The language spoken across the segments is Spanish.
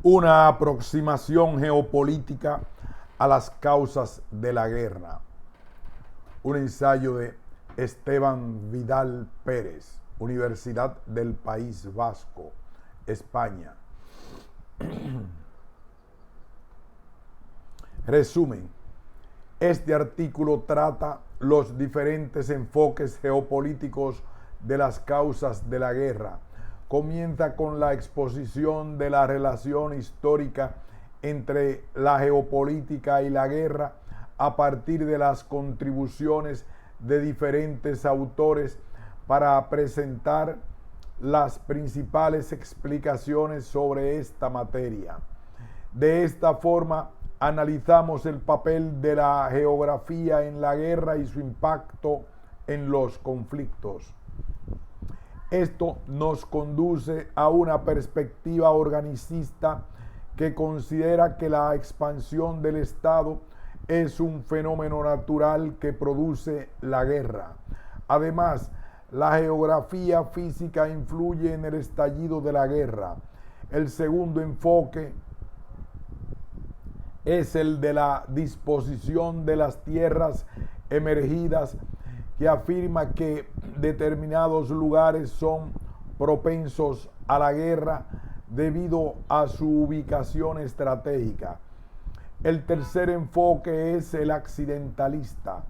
Una aproximación geopolítica a las causas de la guerra. Un ensayo de Esteban Vidal Pérez, Universidad del País Vasco, España. Resumen. Este artículo trata los diferentes enfoques geopolíticos de las causas de la guerra. Comienza con la exposición de la relación histórica entre la geopolítica y la guerra a partir de las contribuciones de diferentes autores para presentar las principales explicaciones sobre esta materia. De esta forma, analizamos el papel de la geografía en la guerra y su impacto en los conflictos. Esto nos conduce a una perspectiva organicista que considera que la expansión del Estado es un fenómeno natural que produce la guerra. Además, la geografía física influye en el estallido de la guerra. El segundo enfoque es el de la disposición de las tierras emergidas, que afirma que determinados lugares son propensos a la guerra debido a su ubicación estratégica. El tercer enfoque es el accidentalista.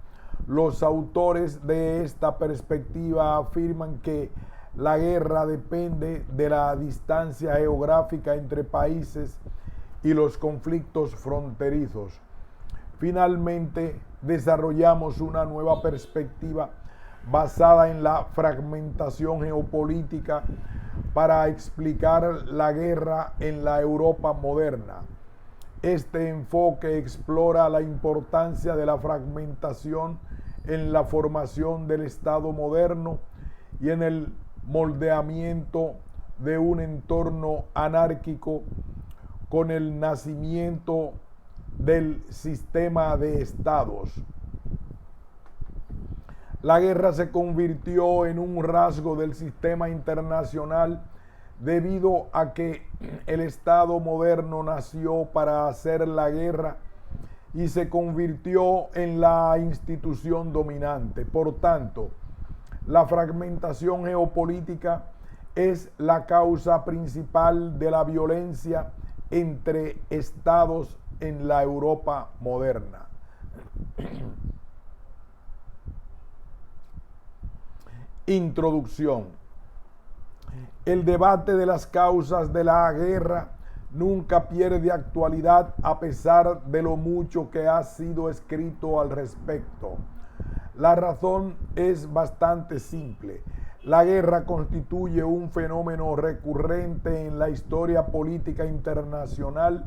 Los autores de esta perspectiva afirman que la guerra depende de la distancia geográfica entre países y los conflictos fronterizos. Finalmente, desarrollamos una nueva perspectiva basada en la fragmentación geopolítica para explicar la guerra en la Europa moderna. Este enfoque explora la importancia de la fragmentación en la formación del Estado moderno y en el moldeamiento de un entorno anárquico con el nacimiento del sistema de estados. La guerra se convirtió en un rasgo del sistema internacional debido a que el Estado moderno nació para hacer la guerra y se convirtió en la institución dominante. Por tanto, la fragmentación geopolítica es la causa principal de la violencia entre estados en la Europa moderna. Introducción. El debate de las causas de la guerra nunca pierde actualidad a pesar de lo mucho que ha sido escrito al respecto. La razón es bastante simple. La guerra constituye un fenómeno recurrente en la historia política internacional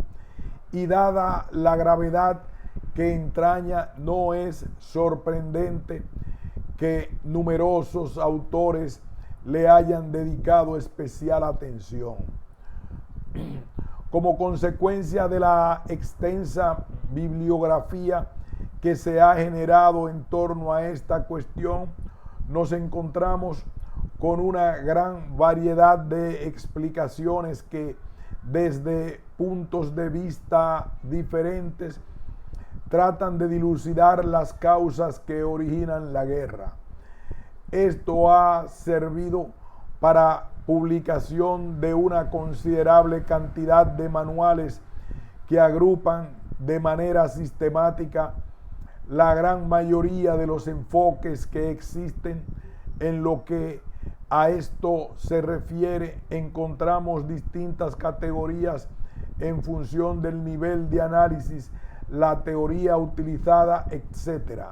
y dada la gravedad que entraña, no es sorprendente que numerosos autores le hayan dedicado especial atención. Como consecuencia de la extensa bibliografía que se ha generado en torno a esta cuestión, nos encontramos con una gran variedad de explicaciones que, desde puntos de vista diferentes, tratan de dilucidar las causas que originan la guerra. Esto ha servido para publicación de una considerable cantidad de manuales que agrupan de manera sistemática la gran mayoría de los enfoques que existen. En lo que a esto se refiere, encontramos distintas categorías en función del nivel de análisis, la teoría utilizada, etc.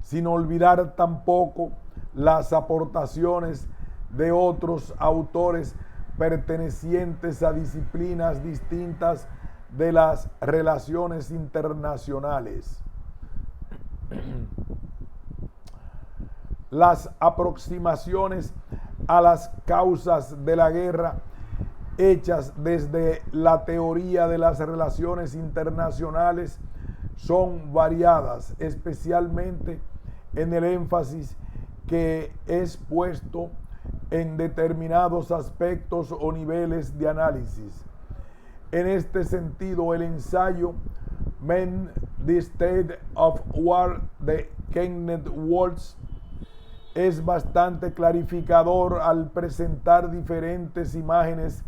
Sin olvidar tampoco las aportaciones de otros autores pertenecientes a disciplinas distintas de las relaciones internacionales. Las aproximaciones a las causas de la guerra hechas desde la teoría de las relaciones internacionales son variadas, especialmente en el énfasis que es puesto en determinados aspectos o niveles de análisis. En este sentido, el ensayo Men, the State of War de Kenneth Waltz es bastante clarificador al presentar diferentes imágenes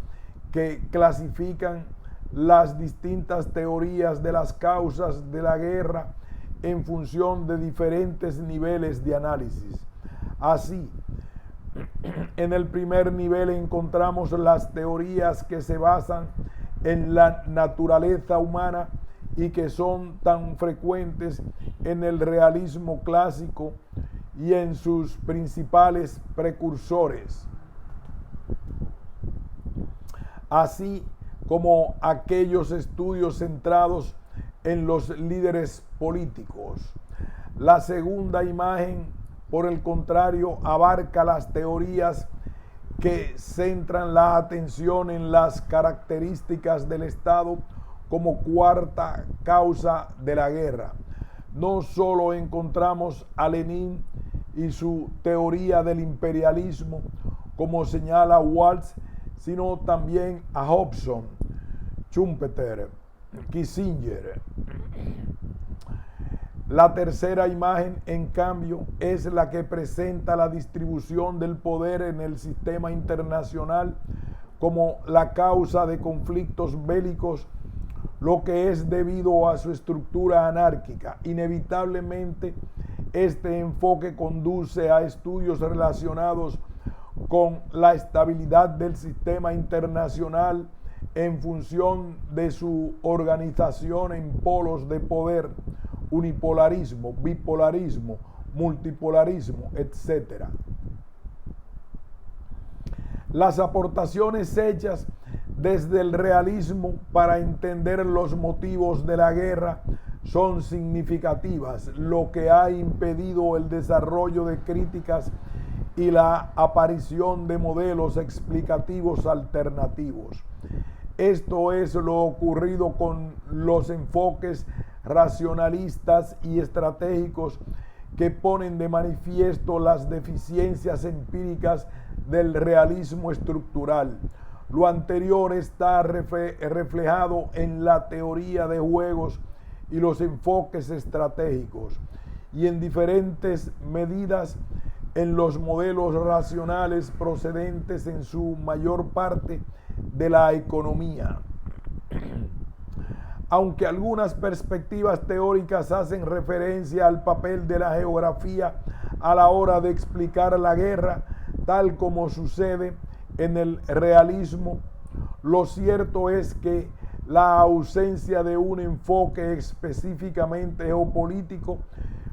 que clasifican las distintas teorías de las causas de la guerra en función de diferentes niveles de análisis. Así, en el primer nivel encontramos las teorías que se basan en la naturaleza humana y que son tan frecuentes en el realismo clásico y en sus principales precursores, así como aquellos estudios centrados en los líderes políticos. La segunda imagen, por el contrario, abarca las teorías que centran la atención en las características del Estado como cuarta causa de la guerra. No solo encontramos a Lenin y su teoría del imperialismo, como señala Waltz, sino también a Hobson, Schumpeter, Kissinger. La tercera imagen, en cambio, es la que presenta la distribución del poder en el sistema internacional como la causa de conflictos bélicos, lo que es debido a su estructura anárquica. Inevitablemente, este enfoque conduce a estudios relacionados con la estabilidad del sistema internacional en función de su organización en polos de poder, unipolarismo, bipolarismo, multipolarismo, etc. Las aportaciones hechas desde el realismo para entender los motivos de la guerra son significativas, lo que ha impedido el desarrollo de críticas y la aparición de modelos explicativos alternativos. Esto es lo ocurrido con los enfoques racionalistas y estratégicos que ponen de manifiesto las deficiencias empíricas del realismo estructural. Lo anterior está reflejado en la teoría de juegos y los enfoques estratégicos, y en diferentes medidas en los modelos racionales procedentes en su mayor parte de la economía. Aunque algunas perspectivas teóricas hacen referencia al papel de la geografía a la hora de explicar la guerra, tal como sucede en el realismo, lo cierto es que la ausencia de un enfoque específicamente geopolítico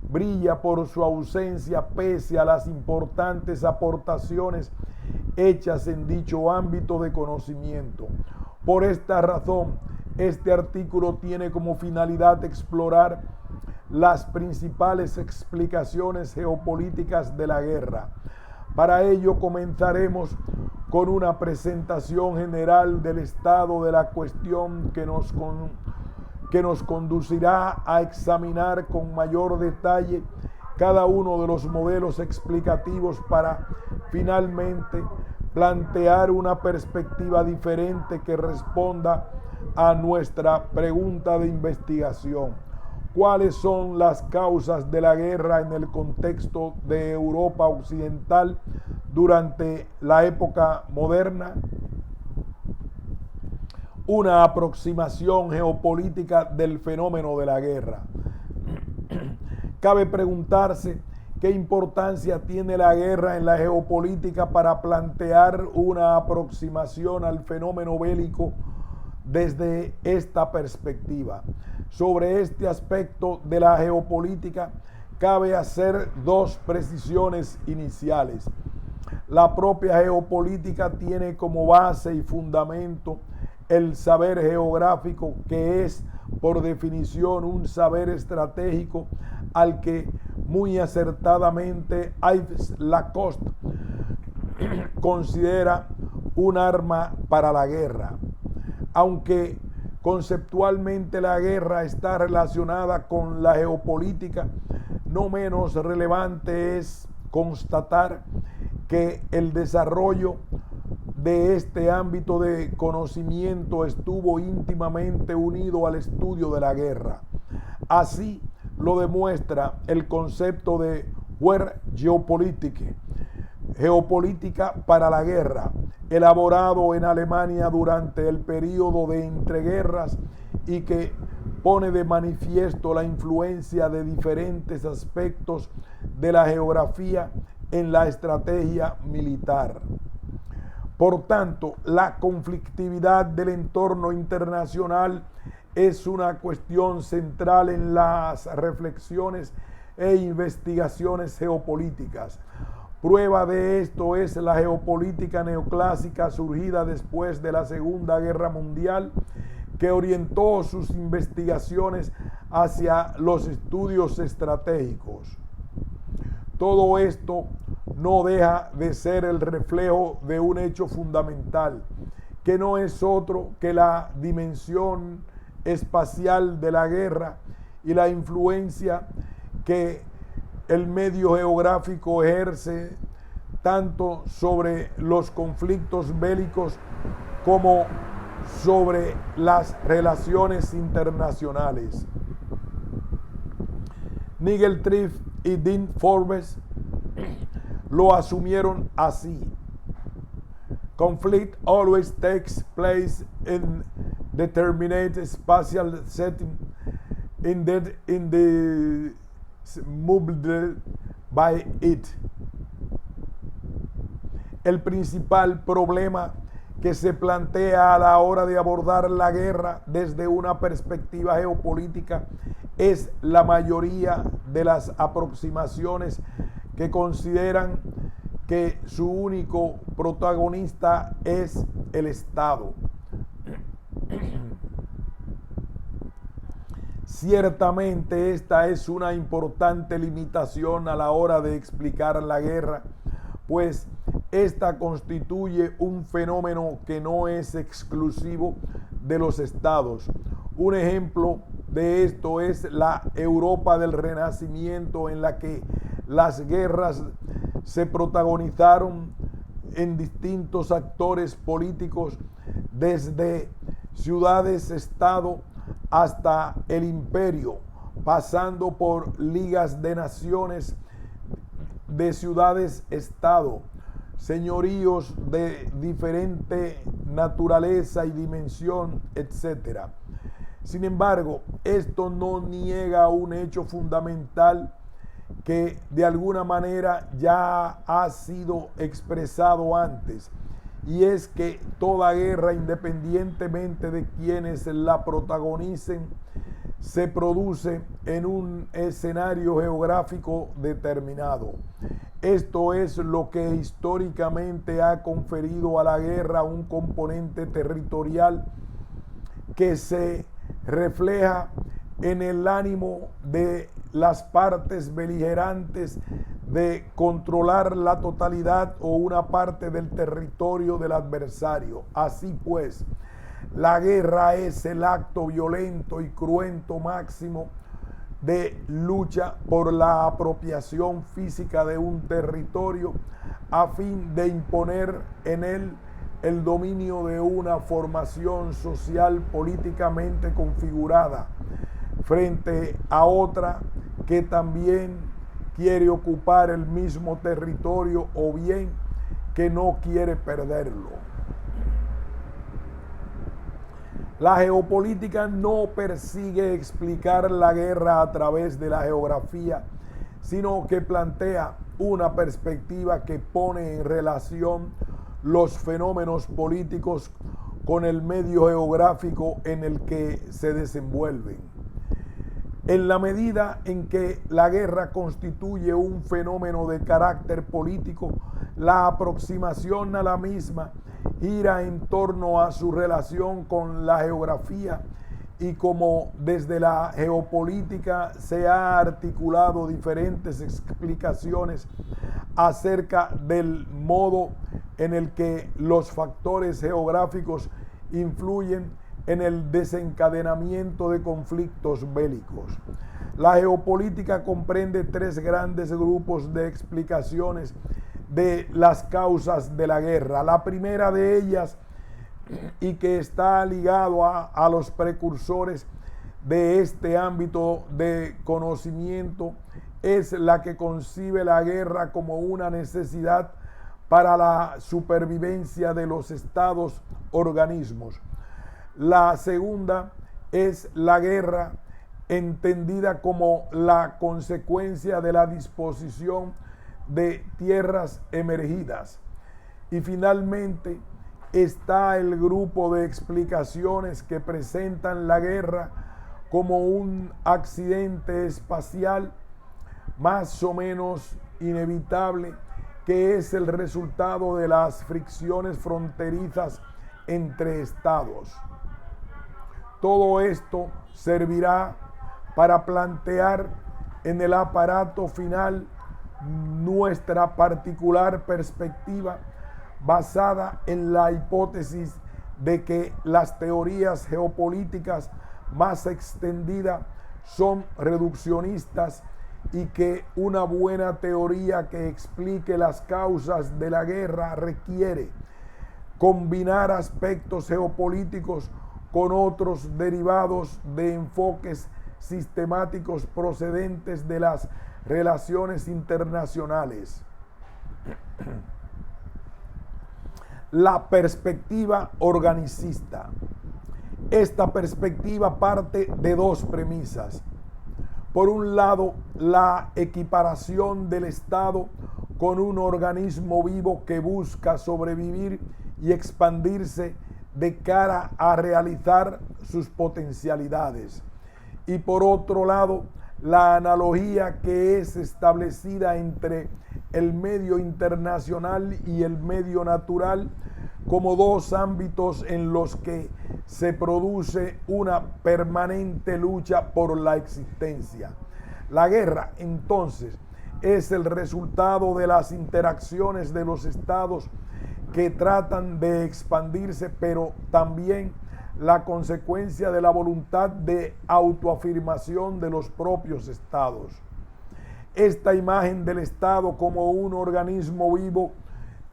brilla por su ausencia pese a las importantes aportaciones hechas en dicho ámbito de conocimiento. Por esta razón, este artículo tiene como finalidad explorar las principales explicaciones geopolíticas de la guerra. Para ello comenzaremos con una presentación general del estado de la cuestión que nos conducirá a examinar con mayor detalle cada uno de los modelos explicativos para finalmente plantear una perspectiva diferente que responda a nuestra pregunta de investigación. ¿Cuáles son las causas de la guerra en el contexto de Europa Occidental durante la época moderna? Una aproximación geopolítica del fenómeno de la guerra. Cabe preguntarse qué importancia tiene la guerra en la geopolítica para plantear una aproximación al fenómeno bélico desde esta perspectiva. Sobre este aspecto de la geopolítica cabe hacer dos precisiones iniciales. La propia geopolítica tiene como base y fundamento el saber geográfico, que es por definición un saber estratégico al que muy acertadamente Yves Lacoste considera un arma para la guerra. Aunque conceptualmente la guerra está relacionada con la geopolítica, no menos relevante es constatar que el desarrollo de este ámbito de conocimiento estuvo íntimamente unido al estudio de la guerra. Así lo demuestra el concepto de Wehrgeopolitik, geopolítica para la guerra, elaborado en Alemania durante el período de entreguerras y que pone de manifiesto la influencia de diferentes aspectos de la geografía en la estrategia militar. Por tanto, la conflictividad del entorno internacional es una cuestión central en las reflexiones e investigaciones geopolíticas. Prueba de esto es la geopolítica neoclásica surgida después de la Segunda Guerra Mundial, que orientó sus investigaciones hacia los estudios estratégicos. Todo esto no deja de ser el reflejo de un hecho fundamental, que no es otro que la dimensión espacial de la guerra y la influencia que el medio geográfico ejerce tanto sobre los conflictos bélicos como sobre las relaciones internacionales. Nigel Triff y Dean Forbes lo asumieron así. Conflict always takes place in determinate spatial setting in the moved by it. El principal problema que se plantea a la hora de abordar la guerra desde una perspectiva geopolítica es la mayoría de las aproximaciones que consideran que su único protagonista es el Estado. Ciertamente esta es una importante limitación a la hora de explicar la guerra, pues esta constituye un fenómeno que no es exclusivo de los estados. Un ejemplo de esto es la Europa del Renacimiento, en la que las guerras se protagonizaron en distintos actores políticos, desde ciudades-estado hasta el imperio, pasando por ligas de naciones, de ciudades-estado, señoríos de diferente naturaleza y dimensión, etc. Sin embargo, esto no niega un hecho fundamental que de alguna manera ya ha sido expresado antes, y es que toda guerra, independientemente de quienes la protagonicen, se produce en un escenario geográfico determinado. Esto es lo que históricamente ha conferido a la guerra un componente territorial que se refleja en el ánimo de las partes beligerantes de controlar la totalidad o una parte del territorio del adversario. Así pues, la guerra es el acto violento y cruento máximo de lucha por la apropiación física de un territorio a fin de imponer en él el dominio de una formación social políticamente configurada frente a otra que también quiere ocupar el mismo territorio o bien que no quiere perderlo. La geopolítica no persigue explicar la guerra a través de la geografía, sino que plantea una perspectiva que pone en relación los fenómenos políticos con el medio geográfico en el que se desenvuelven. En la medida en que la guerra constituye un fenómeno de carácter político, la aproximación a la misma gira en torno a su relación con la geografía, y como desde la geopolítica se ha articulado diferentes explicaciones acerca del modo en el que los factores geográficos influyen en el desencadenamiento de conflictos bélicos. La geopolítica comprende tres grandes grupos de explicaciones de las causas de la guerra. La primera de ellas, y que está ligado a los precursores de este ámbito de conocimiento, es la que concibe la guerra como una necesidad para la supervivencia de los estados organismos. La segunda es la guerra entendida como la consecuencia de la disposición de tierras emergidas. Y finalmente está el grupo de explicaciones que presentan la guerra como un accidente espacial más o menos inevitable, que es el resultado de las fricciones fronterizas entre estados. Todo esto servirá para plantear en el aparato final nuestra particular perspectiva basada en la hipótesis de que las teorías geopolíticas más extendidas son reduccionistas y que una buena teoría que explique las causas de la guerra requiere combinar aspectos geopolíticos con otros derivados de enfoques sistemáticos procedentes de las relaciones internacionales. La perspectiva organicista. Esta perspectiva parte de dos premisas. Por un lado, la equiparación del Estado con un organismo vivo que busca sobrevivir y expandirse de cara a realizar sus potencialidades. Y por otro lado, la analogía que es establecida entre el medio internacional y el medio natural como dos ámbitos en los que se produce una permanente lucha por la existencia. La guerra, entonces, es el resultado de las interacciones de los estados que tratan de expandirse, pero también la consecuencia de la voluntad de autoafirmación de los propios estados. Esta imagen del Estado como un organismo vivo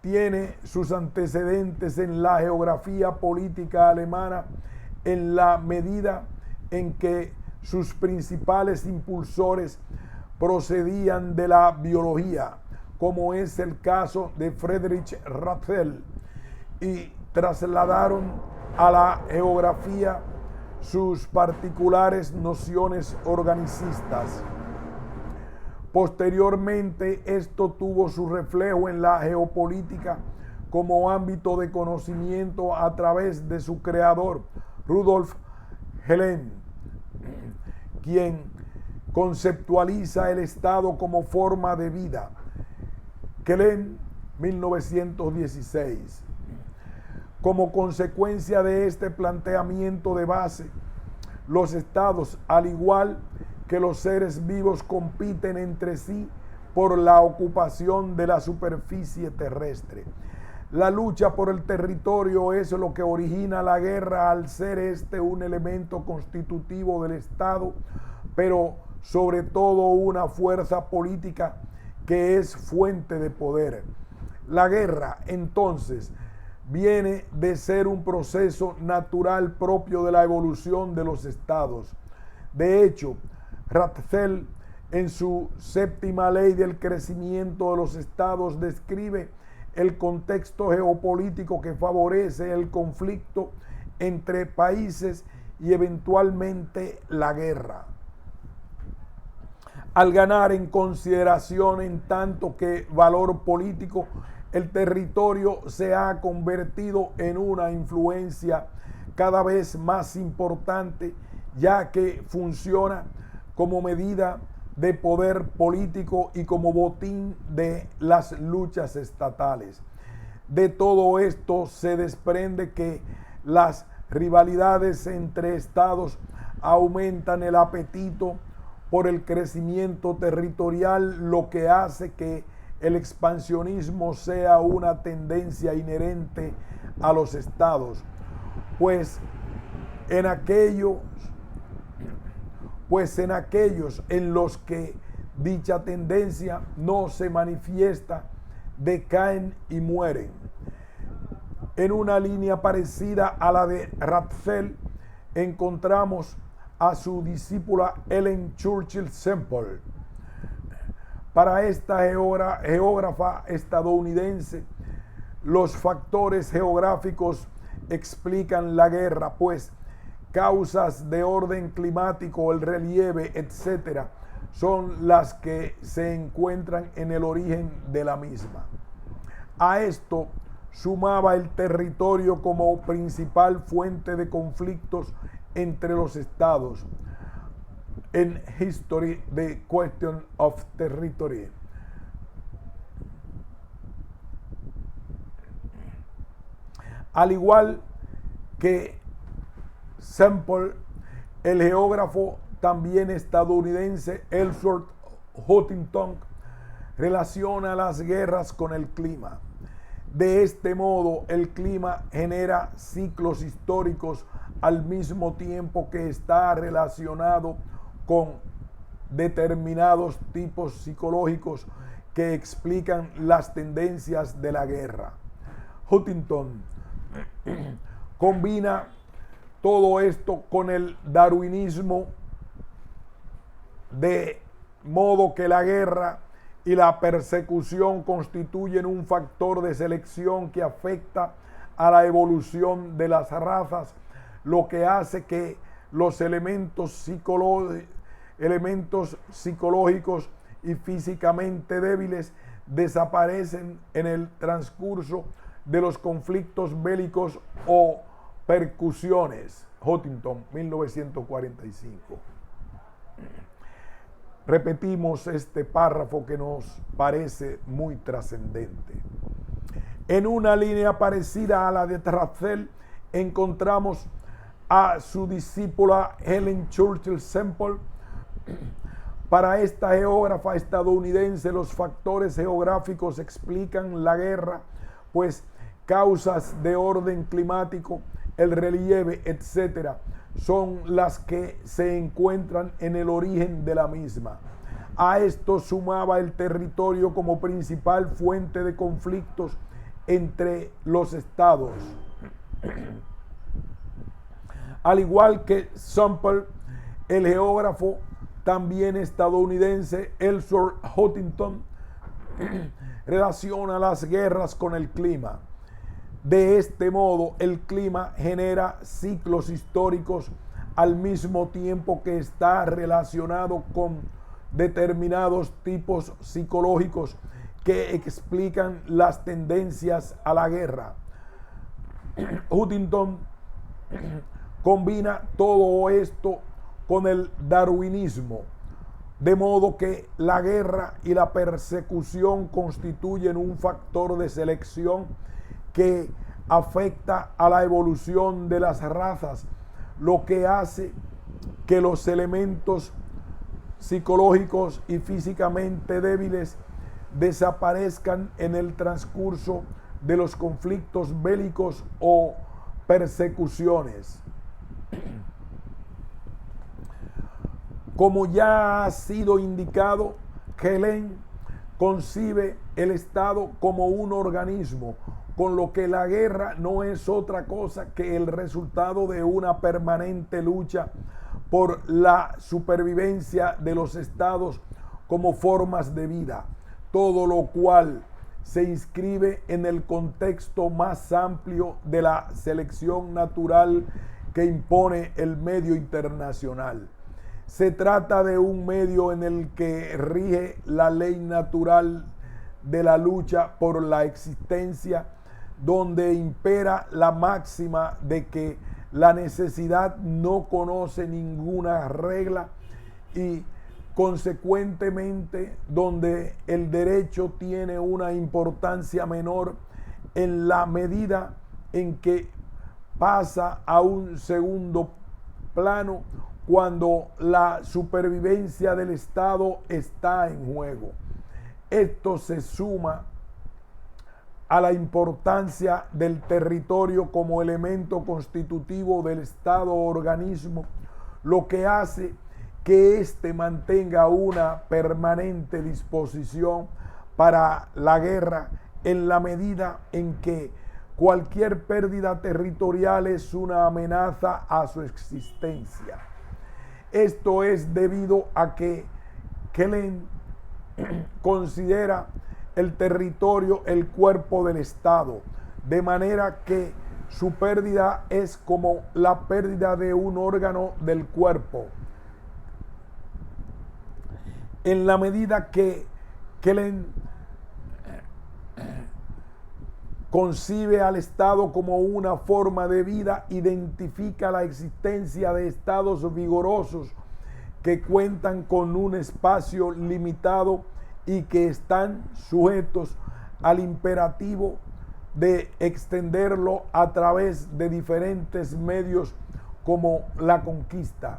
tiene sus antecedentes en la geografía política alemana, en la medida en que sus principales impulsores procedían de la biología, como es el caso de Friedrich Ratzel, y trasladaron a la geografía sus particulares nociones organicistas. Posteriormente, esto tuvo su reflejo en la geopolítica como ámbito de conocimiento a través de su creador, Rudolf Helm, quien conceptualiza el Estado como forma de vida. Helm, 1916. Como consecuencia de este planteamiento de base, los estados, al igual que los seres vivos, compiten entre sí por la ocupación de la superficie terrestre. La lucha por el territorio es lo que origina la guerra, al ser este un elemento constitutivo del Estado, pero sobre todo una fuerza política que es fuente de poder. La guerra, entonces, viene de ser un proceso natural propio de la evolución de los estados. De hecho, Ratzel, en su séptima ley del crecimiento de los estados, describe el contexto geopolítico que favorece el conflicto entre países y eventualmente la guerra. Al ganar en consideración en tanto que valor político, el territorio se ha convertido en una influencia cada vez más importante, ya que funciona como medida de poder político y como botín de las luchas estatales. De todo esto se desprende que las rivalidades entre estados aumentan el apetito por el crecimiento territorial, lo que hace que el expansionismo sea una tendencia inherente a los estados, pues en aquellos en los que dicha tendencia no se manifiesta, decaen y mueren. En una línea parecida a la de Ratzel, encontramos a su discípula Ellen Churchill Semple. Para esta geógrafa estadounidense, los factores geográficos explican la guerra, pues causas de orden climático, el relieve, etcétera, son las que se encuentran en el origen de la misma. A esto sumaba el territorio como principal fuente de conflictos entre los estados. En History, the Question of Territory. Al igual que Semple, el geógrafo también estadounidense Ellsworth Huntington relaciona las guerras con el clima. De este modo, el clima genera ciclos históricos al mismo tiempo que está relacionado con determinados tipos psicológicos que explican las tendencias de la guerra. Huntington combina todo esto con el darwinismo, de modo que la guerra y la persecución constituyen un factor de selección que afecta a la evolución de las razas, lo que hace que los elementos psicológicos y físicamente débiles desaparecen en el transcurso de los conflictos bélicos o percusiones. Huntington, 1945. Repetimos este párrafo que nos parece muy trascendente. En una línea parecida a la de Ratzel, encontramos a su discípula Ellen Churchill Semple. Para esta geógrafa estadounidense, los factores geográficos explican la guerra, pues causas de orden climático, el relieve, etcétera, son las que se encuentran en el origen de la misma. A esto sumaba el territorio como principal fuente de conflictos entre los estados. Al igual que Semple, el geógrafo también estadounidense Ellsworth Huntington relaciona las guerras con el clima. De este modo, el clima genera ciclos históricos al mismo tiempo que está relacionado con determinados tipos psicológicos que explican las tendencias a la guerra. Huntington combina todo esto con el darwinismo, de modo que la guerra y la persecución constituyen un factor de selección que afecta a la evolución de las razas, lo que hace que los elementos psicológicos y físicamente débiles desaparezcan en el transcurso de los conflictos bélicos o persecuciones. Como ya ha sido indicado, Helen concibe el Estado como un organismo, con lo que la guerra no es otra cosa que el resultado de una permanente lucha por la supervivencia de los estados como formas de vida, todo lo cual se inscribe en el contexto más amplio de la selección natural que impone el medio internacional. Se trata de un medio en el que rige la ley natural de la lucha por la existencia, donde impera la máxima de que la necesidad no conoce ninguna regla y consecuentemente donde el derecho tiene una importancia menor en la medida en que pasa a un segundo plano cuando la supervivencia del Estado está en juego. Esto se suma a la importancia del territorio como elemento constitutivo del Estado organismo, lo que hace que éste mantenga una permanente disposición para la guerra en la medida en que cualquier pérdida territorial es una amenaza a su existencia. Esto es debido a que Kellen considera el territorio el cuerpo del Estado, de manera que su pérdida es como la pérdida de un órgano del cuerpo. En la medida que Kellen concibe al Estado como una forma de vida, identifica la existencia de estados vigorosos que cuentan con un espacio limitado y que están sujetos al imperativo de extenderlo a través de diferentes medios como la conquista.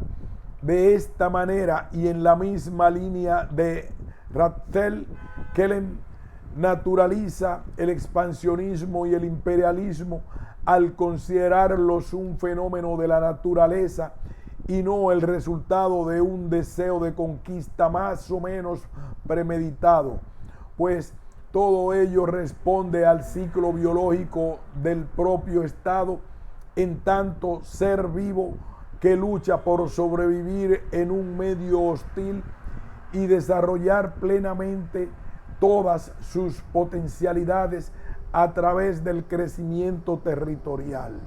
De esta manera y en la misma línea de Ratzel, Kellen naturaliza el expansionismo y el imperialismo al considerarlos un fenómeno de la naturaleza y no el resultado de un deseo de conquista más o menos premeditado, pues todo ello responde al ciclo biológico del propio Estado, en tanto ser vivo que lucha por sobrevivir en un medio hostil y desarrollar plenamente todas sus potencialidades a través del crecimiento territorial.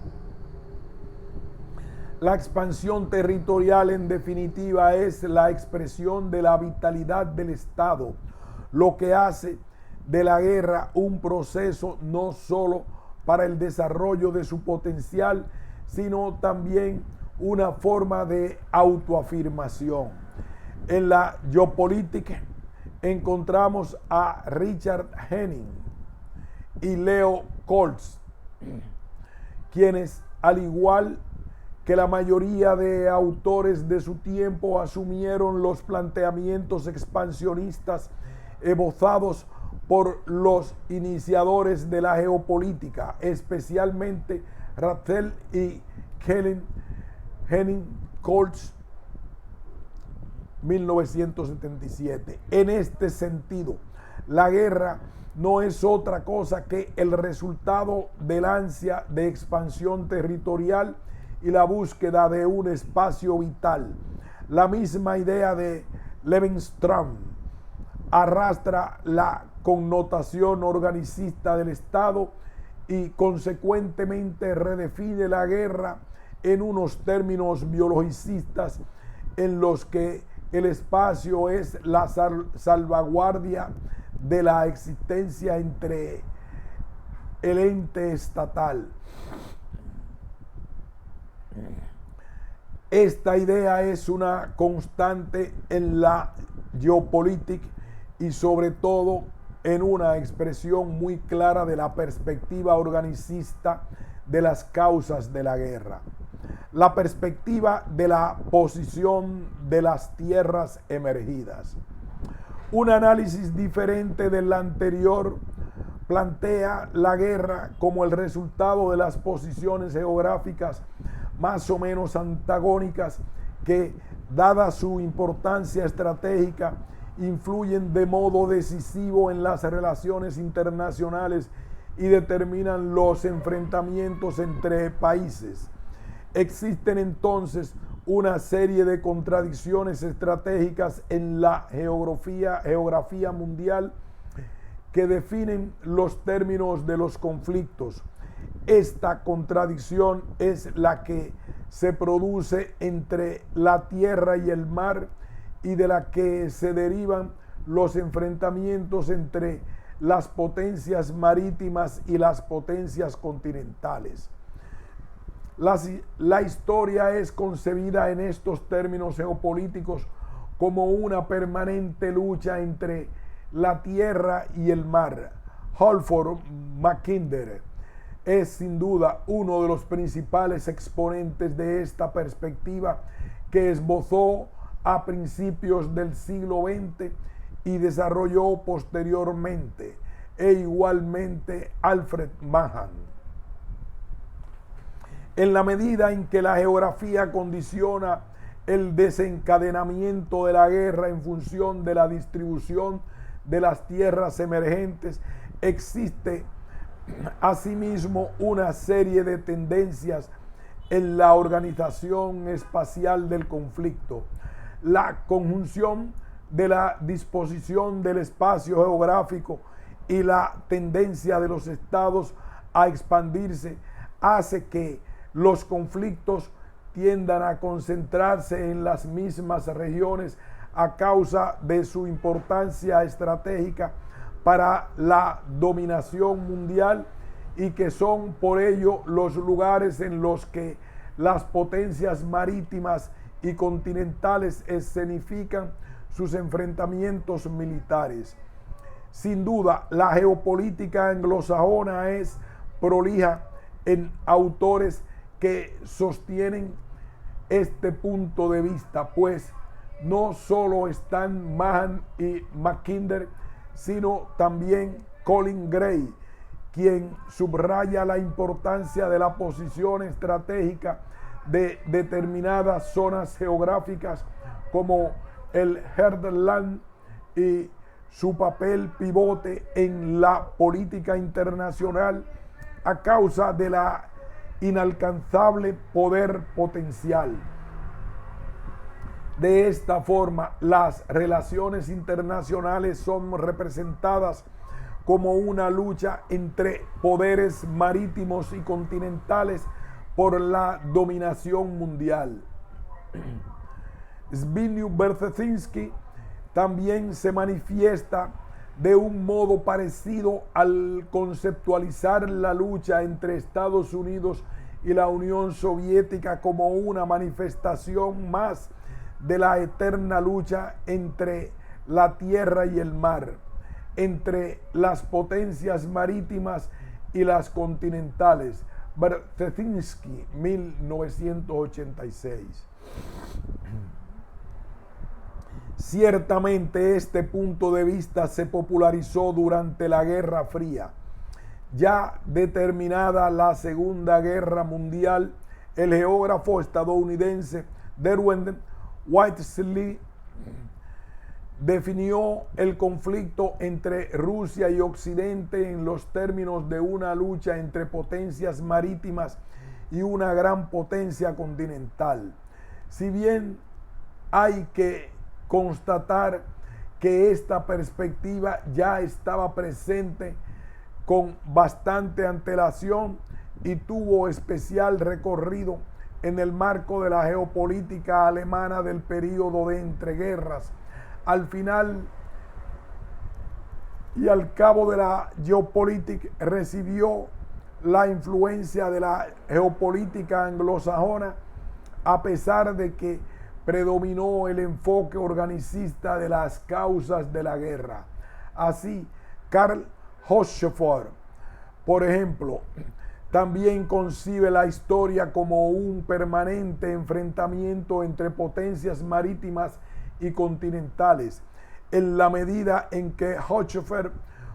La expansión territorial, en definitiva, es la expresión de la vitalidad del Estado, lo que hace de la guerra un proceso no solo para el desarrollo de su potencial, sino también una forma de autoafirmación. En la geopolítica encontramos a Richard Henning y Leo Koltz, quienes, al igual que la mayoría de autores de su tiempo, asumieron los planteamientos expansionistas esbozados por los iniciadores de la geopolítica, especialmente Ratzel y Kellen. Henning Koltz, 1977. En este sentido, la guerra no es otra cosa que el resultado del ansia de expansión territorial y la búsqueda de un espacio vital. La misma idea de Levi-Strauss arrastra la connotación organicista del Estado y consecuentemente redefine la guerra en unos términos biologicistas en los que el espacio es la salvaguardia de la existencia entre el ente estatal. Esta idea es una constante en la geopolítica y sobre todo en una expresión muy clara de la perspectiva organicista de las causas de la guerra. La perspectiva de la posición de las tierras emergidas. Un análisis diferente del anterior plantea la guerra como el resultado de las posiciones geográficas más o menos antagónicas que, dada su importancia estratégica, influyen de modo decisivo en las relaciones internacionales y determinan los enfrentamientos entre países. Existen entonces una serie de contradicciones estratégicas en la geografía mundial que definen los términos de los conflictos. Esta contradicción es la que se produce entre la tierra y el mar y de la que se derivan los enfrentamientos entre las potencias marítimas y las potencias continentales. La historia es concebida en estos términos geopolíticos como una permanente lucha entre la tierra y el mar. Halford Mackinder es sin duda uno de los principales exponentes de esta perspectiva que esbozó a principios del siglo XX y desarrolló posteriormente, e igualmente Alfred Mahan. En la medida en que la geografía condiciona el desencadenamiento de la guerra en función de la distribución de las tierras emergentes, existe asimismo una serie de tendencias en la organización espacial del conflicto. La conjunción de la disposición del espacio geográfico y la tendencia de los estados a expandirse hace que los conflictos tiendan a concentrarse en las mismas regiones a causa de su importancia estratégica para la dominación mundial, y que son por ello los lugares en los que las potencias marítimas y continentales escenifican sus enfrentamientos militares. Sin duda, la geopolítica anglosajona es prolija en autores que sostienen este punto de vista, pues no solo están Mahan y Mackinder, sino también Colin Gray, quien subraya la importancia de la posición estratégica de determinadas zonas geográficas como el Hinterland y su papel pivote en la política internacional a causa de la inalcanzable poder potencial. De esta forma, las relaciones internacionales son representadas como una lucha entre poderes marítimos y continentales por la dominación mundial. Zbigniew Brzezinski también se manifiesta de un modo parecido al conceptualizar la lucha entre Estados Unidos y la Unión Soviética como una manifestación más de la eterna lucha entre la tierra y el mar, entre las potencias marítimas y las continentales. Brzezinski, 1986. Ciertamente este punto de vista se popularizó durante la Guerra Fría. Ya determinada la Segunda Guerra Mundial, el geógrafo estadounidense Derwent Whitesley definió el conflicto entre Rusia y Occidente en los términos de una lucha entre potencias marítimas y una gran potencia continental. Si bien hay que constatar que esta perspectiva ya estaba presente con bastante antelación y tuvo especial recorrido en el marco de la geopolítica alemana del período de entreguerras. Al final y al cabo de la geopolítica recibió la influencia de la geopolítica anglosajona, a pesar de que predominó el enfoque organicista de las causas de la guerra. Así, Karl Hochschild, por ejemplo, también concibe la historia como un permanente enfrentamiento entre potencias marítimas y continentales, en la medida en que Hochschild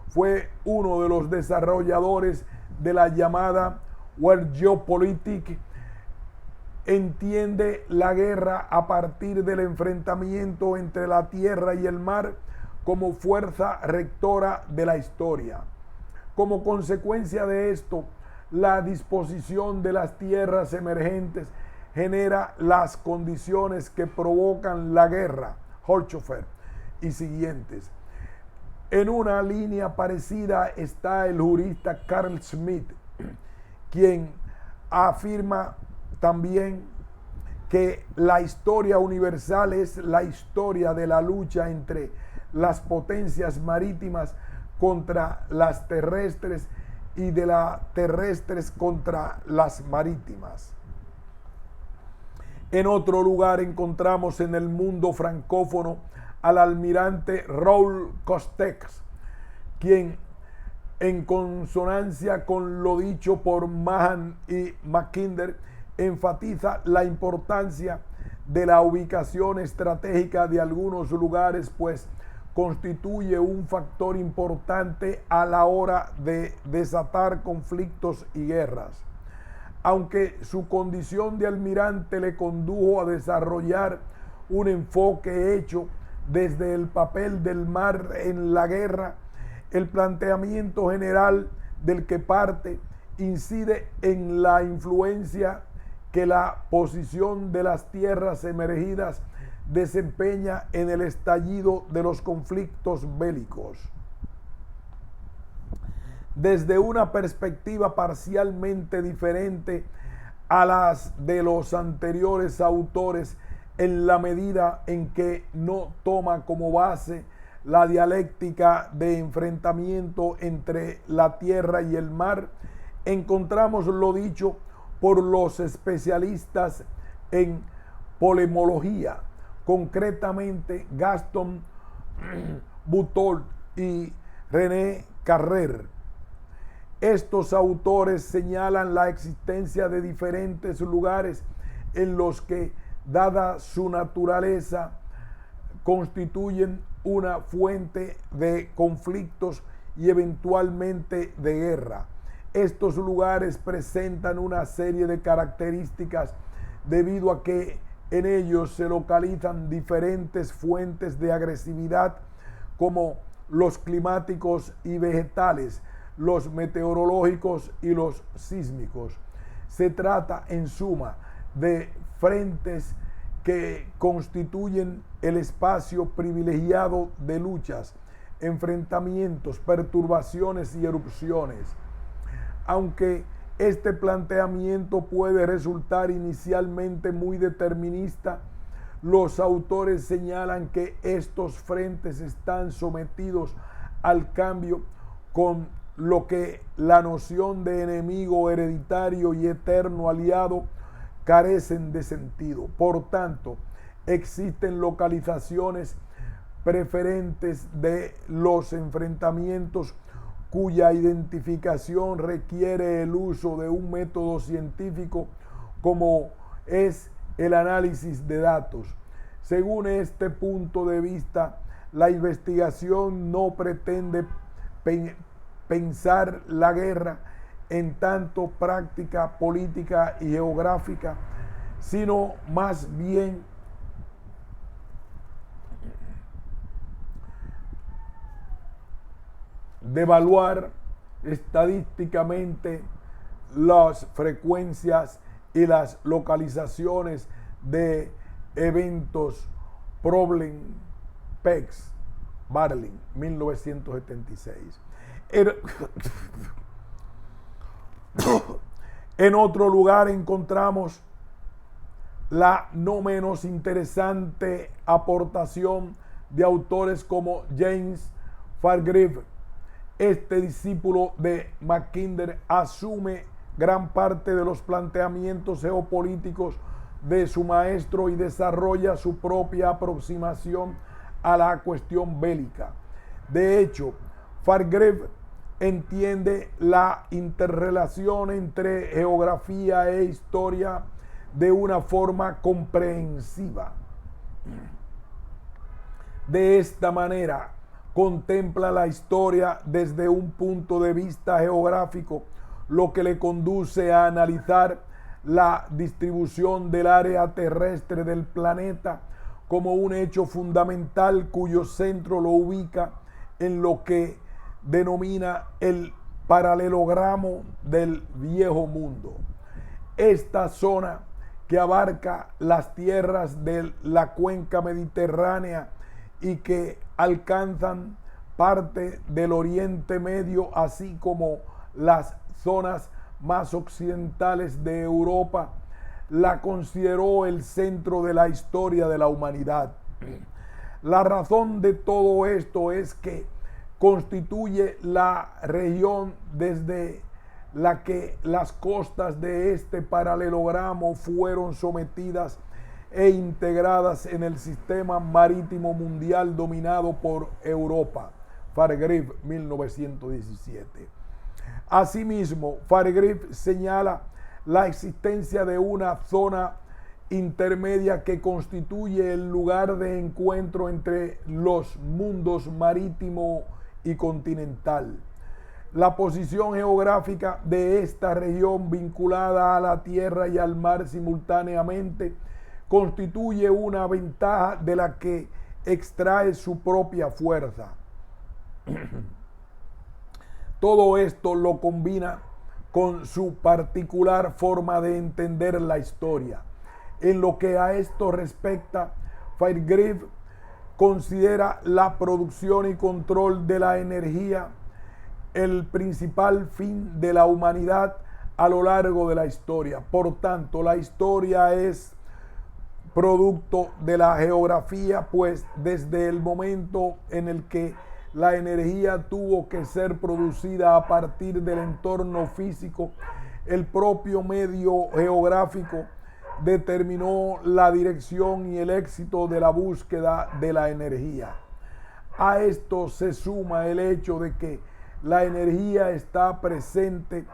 fue uno de los desarrolladores de la llamada World Geopolitik. Entiende la guerra a partir del enfrentamiento entre la tierra y el mar como fuerza rectora de la historia. Como consecuencia de esto, la disposición de las tierras emergentes genera las condiciones que provocan la guerra. Hochschild y siguientes. En una línea parecida está el jurista Carl Schmitt, quien afirma también que la historia universal es la historia de la lucha entre las potencias marítimas contra las terrestres y de las terrestres contra las marítimas. En otro lugar encontramos en el mundo francófono al almirante Raoul Castex, quien, en consonancia con lo dicho por Mahan y Mackinder, enfatiza la importancia de la ubicación estratégica de algunos lugares, pues constituye un factor importante a la hora de desatar conflictos y guerras. Aunque su condición de almirante le condujo a desarrollar un enfoque hecho desde el papel del mar en la guerra, El planteamiento general del que parte incide en la influencia que la posición de las tierras emergidas desempeña en el estallido de los conflictos bélicos. Desde una perspectiva parcialmente diferente a las de los anteriores autores, en la medida en que no toma como base la dialéctica de enfrentamiento entre la tierra y el mar, encontramos lo dicho por los especialistas en polemología, concretamente Gaston Butold y René Carrère. Estos autores señalan la existencia de diferentes lugares en los que, dada su naturaleza, constituyen una fuente de conflictos y eventualmente de guerra. Estos lugares presentan una serie de características debido a que en ellos se localizan diferentes fuentes de agresividad como los climáticos y vegetales, los meteorológicos y los sísmicos. Se trata, en suma, de frentes que constituyen el espacio privilegiado de luchas, enfrentamientos, perturbaciones y erupciones. Aunque este planteamiento puede resultar inicialmente muy determinista, los autores señalan que estos frentes están sometidos al cambio, con lo que la noción de enemigo hereditario y eterno aliado carecen de sentido. Por tanto, existen localizaciones preferentes de los enfrentamientos cuya identificación requiere el uso de un método científico como es el análisis de datos. Según este punto de vista, la investigación no pretende pensar la guerra en tanto práctica política y geográfica, sino más bien de evaluar estadísticamente las frecuencias y las localizaciones de eventos. Problem Pex, Barling, 1976. En otro lugar encontramos la no menos interesante aportación de autores como James Fargreave. Este discípulo de Mackinder asume gran parte de los planteamientos geopolíticos de su maestro y desarrolla su propia aproximación a la cuestión bélica. De hecho, Fargreave entiende la interrelación entre geografía e historia de una forma comprensiva. De esta manera, contempla la historia desde un punto de vista geográfico, lo que le conduce a analizar la distribución del área terrestre del planeta como un hecho fundamental cuyo centro lo ubica en lo que denomina el paralelogramo del viejo mundo. Esta zona, que abarca las tierras de la cuenca mediterránea y que alcanzan parte del Oriente Medio, así como las zonas más occidentales de Europa, la consideró el centro de la historia de la humanidad. La razón de todo esto es que constituye la región desde la que las costas de este paralelogramo fueron sometidas e integradas en el sistema marítimo mundial dominado por Europa. Fargreave, 1917. Asimismo, Fargreave señala la existencia de una zona intermedia que constituye el lugar de encuentro entre los mundos marítimo y continental. La posición geográfica de esta región, vinculada a la tierra y al mar simultáneamente, constituye una ventaja de la que extrae su propia fuerza. Todo esto lo combina con su particular forma de entender la historia. En lo que a esto respecta, Firegrave considera la producción y control de la energía el principal fin de la humanidad a lo largo de la historia. Por tanto, la historia es producto de la geografía, pues desde el momento en el que la energía tuvo que ser producida a partir del entorno físico, el propio medio geográfico determinó la dirección y el éxito de la búsqueda de la energía. A esto se suma el hecho de que la energía está presente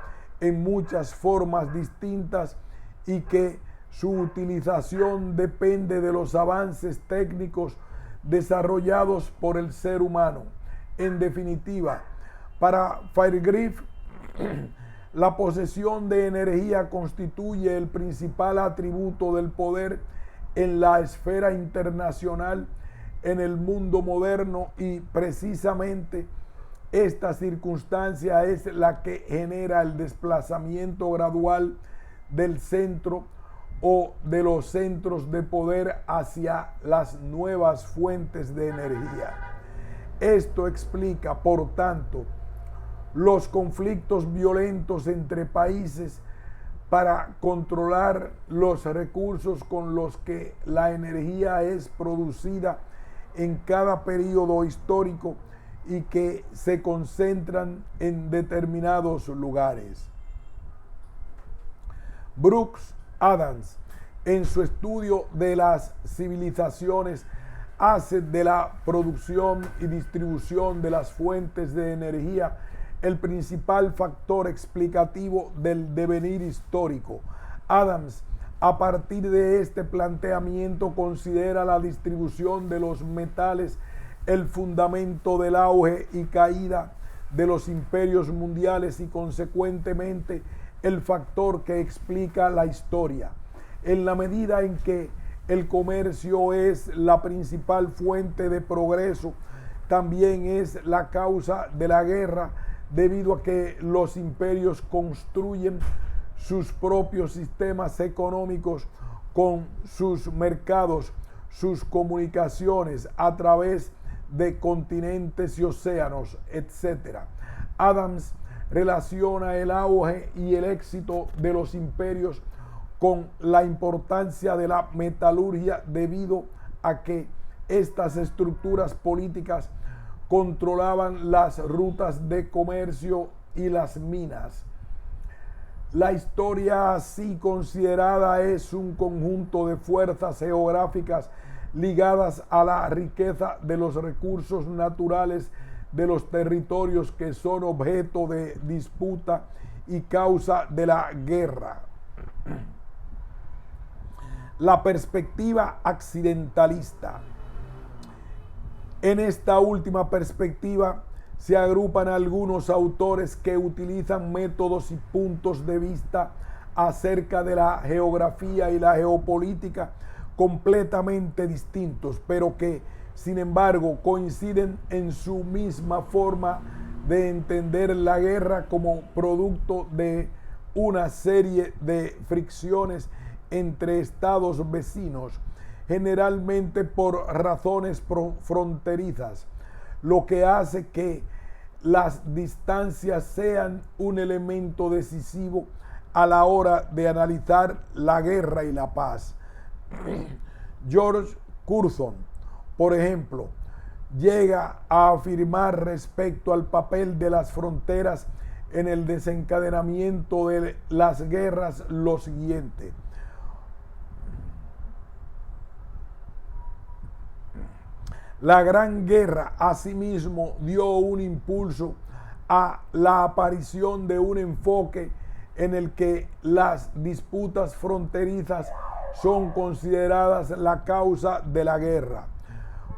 en muchas formas distintas y que su utilización depende de los avances técnicos desarrollados por el ser humano. En definitiva, para Firegrave, la posesión de energía constituye el principal atributo del poder en la esfera internacional en el mundo moderno, y precisamente esta circunstancia es la que genera el desplazamiento gradual del centro o de los centros de poder hacia las nuevas fuentes de energía. Esto explica, por tanto, los conflictos violentos entre países para controlar los recursos con los que la energía es producida en cada periodo histórico y que se concentran en determinados lugares. Brooks Adams, en su estudio de las civilizaciones, hace de la producción y distribución de las fuentes de energía el principal factor explicativo del devenir histórico. Adams, a partir de este planteamiento, considera la distribución de los metales el fundamento del auge y caída de los imperios mundiales y consecuentemente el factor que explica la historia. En la medida en que el comercio es la principal fuente de progreso, también es la causa de la guerra, debido a que los imperios construyen sus propios sistemas económicos con sus mercados, sus comunicaciones a través de continentes y océanos, etc. Adams relaciona el auge y el éxito de los imperios con la importancia de la metalurgia, debido a que estas estructuras políticas controlaban las rutas de comercio y las minas. La historia así considerada es un conjunto de fuerzas geográficas ligadas a la riqueza de los recursos naturales de los territorios que son objeto de disputa y causa de la guerra. La perspectiva accidentalista. En esta última perspectiva se agrupan algunos autores que utilizan métodos y puntos de vista acerca de la geografía y la geopolítica completamente distintos, pero que sin embargo coinciden en su misma forma de entender la guerra como producto de una serie de fricciones entre estados vecinos, generalmente por razones fronterizas, lo que hace que las distancias sean un elemento decisivo a la hora de analizar la guerra y la paz. George Curzon, por ejemplo, llega a afirmar respecto al papel de las fronteras en el desencadenamiento de las guerras lo siguiente: la Gran Guerra asimismo dio un impulso a la aparición de un enfoque en el que las disputas fronterizas son consideradas la causa de la guerra.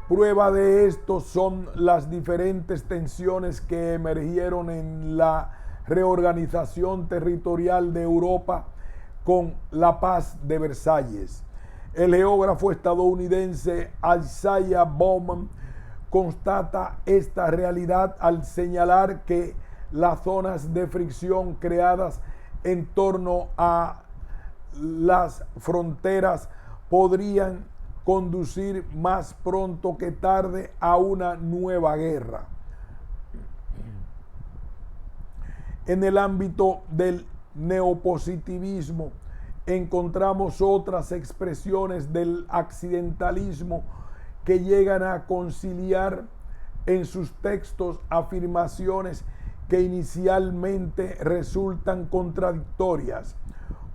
Prueba de esto son las diferentes tensiones que emergieron en la reorganización territorial de Europa con la Paz de Versalles. El geógrafo estadounidense Isaiah Bowman constata esta realidad al señalar que las zonas de fricción creadas en torno a las fronteras podrían conducir más pronto que tarde a una nueva guerra. En el ámbito del neopositivismo encontramos otras expresiones del accidentalismo que llegan a conciliar en sus textos afirmaciones que inicialmente resultan contradictorias.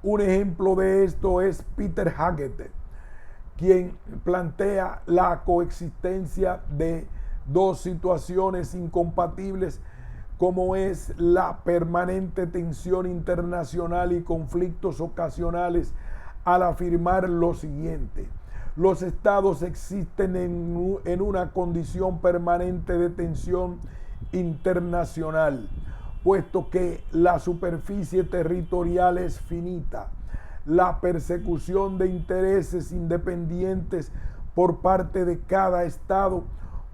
Un ejemplo de esto es Peter Haggett, quien plantea la coexistencia de dos situaciones incompatibles, como es la permanente tensión internacional y conflictos ocasionales, al afirmar lo siguiente: los estados existen en una condición permanente de tensión internacional, puesto que la superficie territorial es finita. La persecución de intereses independientes por parte de cada estado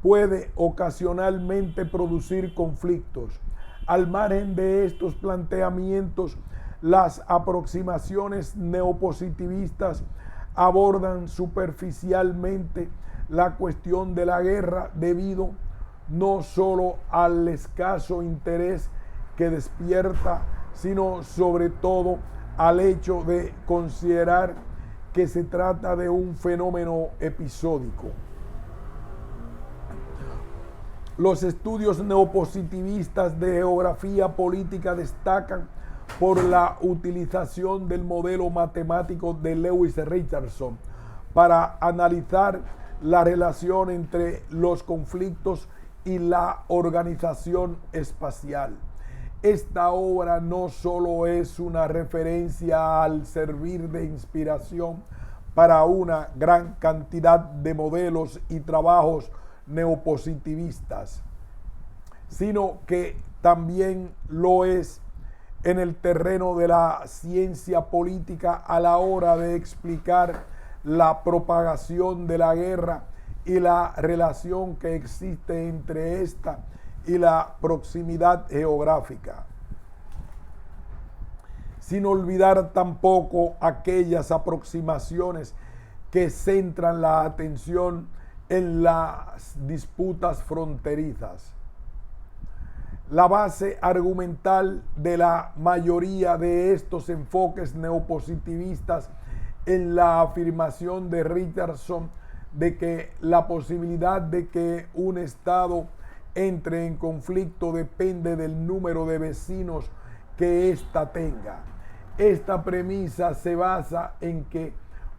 puede ocasionalmente producir conflictos. Al margen de estos planteamientos, las aproximaciones neopositivistas abordan superficialmente la cuestión de la guerra debido no solo al escaso interés que despierta, sino sobre todo al hecho de considerar que se trata de un fenómeno episódico. Los estudios neopositivistas de geografía política destacan por la utilización del modelo matemático de Lewis Richardson para analizar la relación entre los conflictos y la organización espacial. Esta obra no solo es una referencia al servir de inspiración para una gran cantidad de modelos y trabajos neopositivistas, sino que también lo es en el terreno de la ciencia política a la hora de explicar la propagación de la guerra y la relación que existe entre esta y la proximidad geográfica. Sin olvidar tampoco aquellas aproximaciones que centran la atención en las disputas fronterizas. La base argumental de la mayoría de estos enfoques neopositivistas en la afirmación de Richardson de que la posibilidad de que un estado entre en conflicto depende del número de vecinos que ésta tenga. Esta premisa se basa en que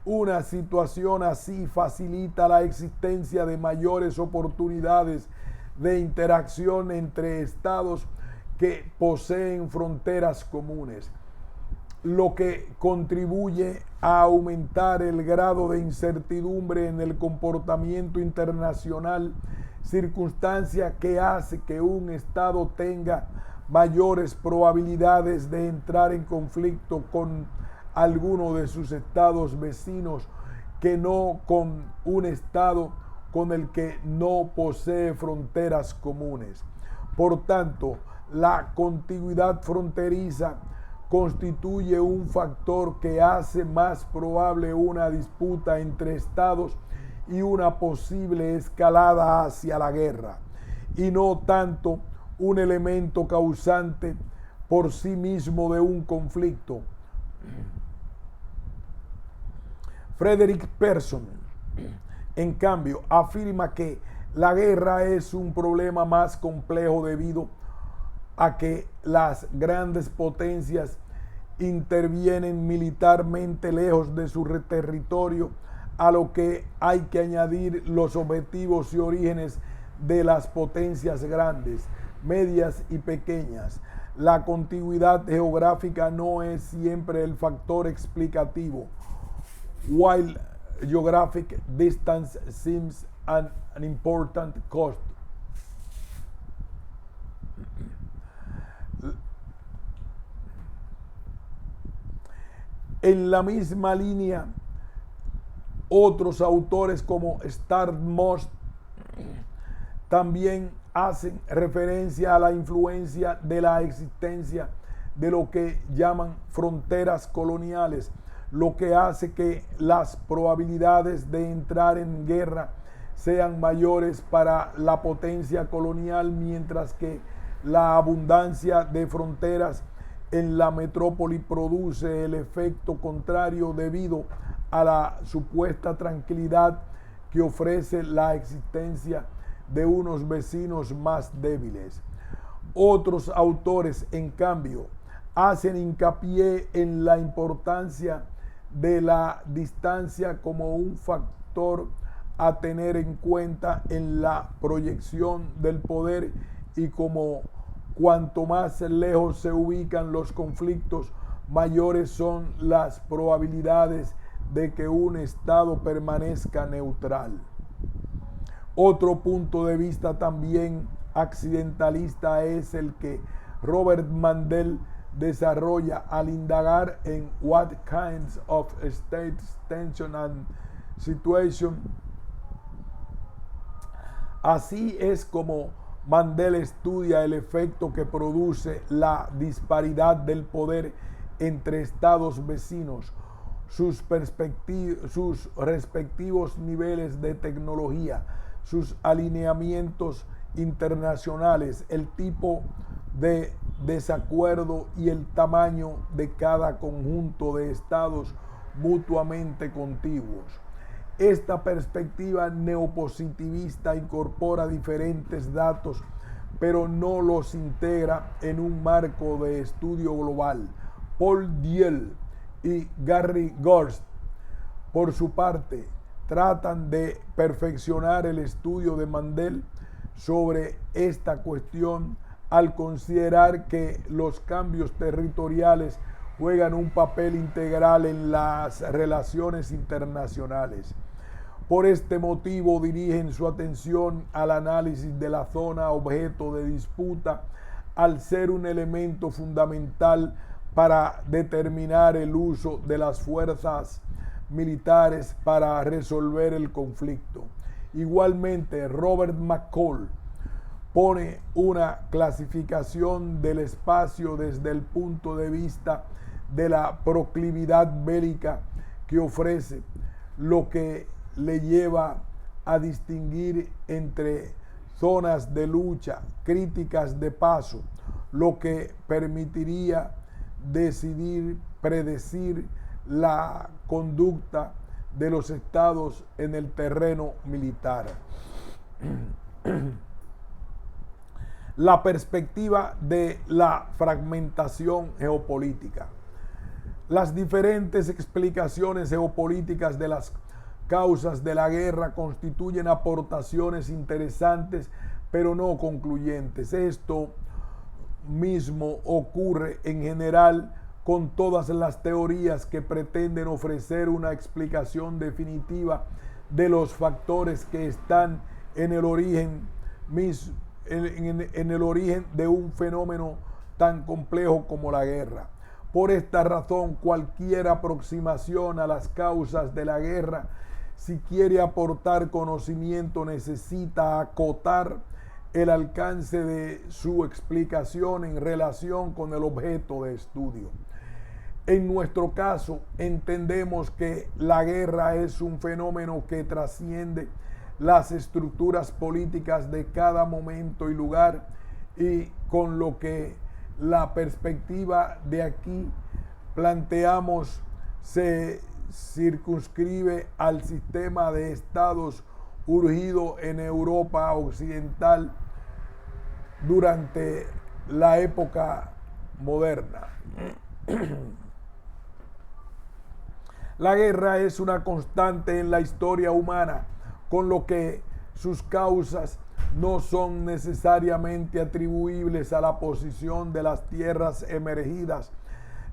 una situación así facilita la existencia de mayores oportunidades de interacción entre estados que poseen fronteras comunes, lo que contribuye a aumentar el grado de incertidumbre en el comportamiento internacional, circunstancia que hace que un estado tenga mayores probabilidades de entrar en conflicto con alguno de sus estados vecinos que no con un estado con el que no posee fronteras comunes. Por tanto, la contiguidad fronteriza constituye un factor que hace más probable una disputa entre estados y una posible escalada hacia la guerra, y no tanto un elemento causante por sí mismo de un conflicto. Frederick Persson, en cambio, afirma que la guerra es un problema más complejo debido a que las grandes potencias intervienen militarmente lejos de su territorio, a lo que hay que añadir los objetivos y orígenes de las potencias grandes, medias y pequeñas. La contiguidad geográfica no es siempre el factor explicativo. While geographic distance seems an important cost. En la misma línea, otros autores como Starmost también hacen referencia a la influencia de la existencia de lo que llaman fronteras coloniales, lo que hace que las probabilidades de entrar en guerra sean mayores para la potencia colonial, mientras que la abundancia de fronteras en la metrópoli produce el efecto contrario debido a la supuesta tranquilidad que ofrece la existencia de unos vecinos más débiles. Otros autores, en cambio, hacen hincapié en la importancia de la distancia como un factor a tener en cuenta en la proyección del poder, y como cuanto más lejos se ubican los conflictos, mayores son las probabilidades de que un Estado permanezca neutral. Otro punto de vista también accidentalista es el que Robert Mandel desarrolla al indagar en what kinds of states, tension and situation. Así es como Mandel estudia el efecto que produce la disparidad del poder entre estados vecinos, sus respectivos niveles de tecnología, sus alineamientos internacionales, el tipo de desacuerdo y el tamaño de cada conjunto de estados mutuamente contiguos. Esta perspectiva neopositivista incorpora diferentes datos, pero no los integra en un marco de estudio global. Paul Diel y Gary Gorst, por su parte, tratan de perfeccionar el estudio de Mandel sobre esta cuestión al considerar que los cambios territoriales juegan un papel integral en las relaciones internacionales. Por este motivo dirigen su atención al análisis de la zona objeto de disputa, al ser un elemento fundamental para determinar el uso de las fuerzas militares para resolver el conflicto. Igualmente, Robert McCall pone una clasificación del espacio desde el punto de vista de la proclividad bélica que ofrece, lo que le lleva a distinguir entre zonas de lucha críticas de paso, lo que permitiría predecir la conducta de los estados en el terreno militar. La perspectiva de la fragmentación geopolítica. Las diferentes explicaciones geopolíticas de las causas de la guerra constituyen aportaciones interesantes, pero no concluyentes. Esto mismo ocurre en general con todas las teorías que pretenden ofrecer una explicación definitiva de los factores que están en el origen de un fenómeno tan complejo como la guerra. Por esta razón, cualquier aproximación a las causas de la guerra, si quiere aportar conocimiento, necesita acotar el alcance de su explicación en relación con el objeto de estudio. En nuestro caso, entendemos que la guerra es un fenómeno que trasciende las estructuras políticas de cada momento y lugar, y con lo que la perspectiva de aquí planteamos se circunscribe al sistema de estados urgido en Europa occidental durante la época moderna. La guerra es una constante en la historia humana, con lo que sus causas no son necesariamente atribuibles a la posición de las tierras emergidas,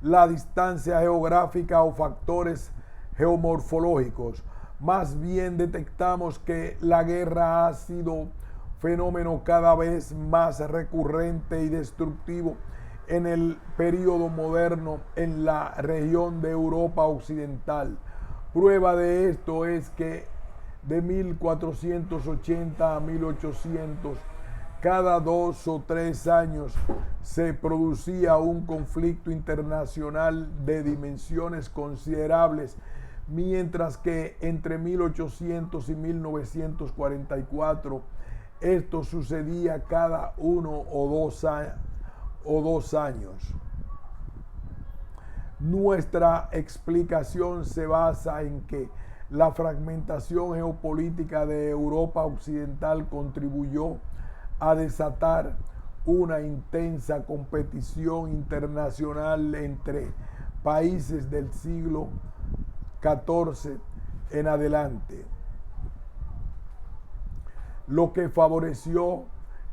la distancia geográfica o factores geomorfológicos. Más bien detectamos que la guerra ha sido fenómeno cada vez más recurrente y destructivo en el período moderno en la región de Europa occidental. Prueba de esto es que de 1480 a 1800, cada 2 o 3 años se producía un conflicto internacional de dimensiones considerables, mientras que entre 1800 y 1944 esto sucedía cada 1 o 2 años. Nuestra explicación se basa en que la fragmentación geopolítica de Europa Occidental contribuyó a desatar una intensa competición internacional entre países del siglo XIV en adelante, lo que favoreció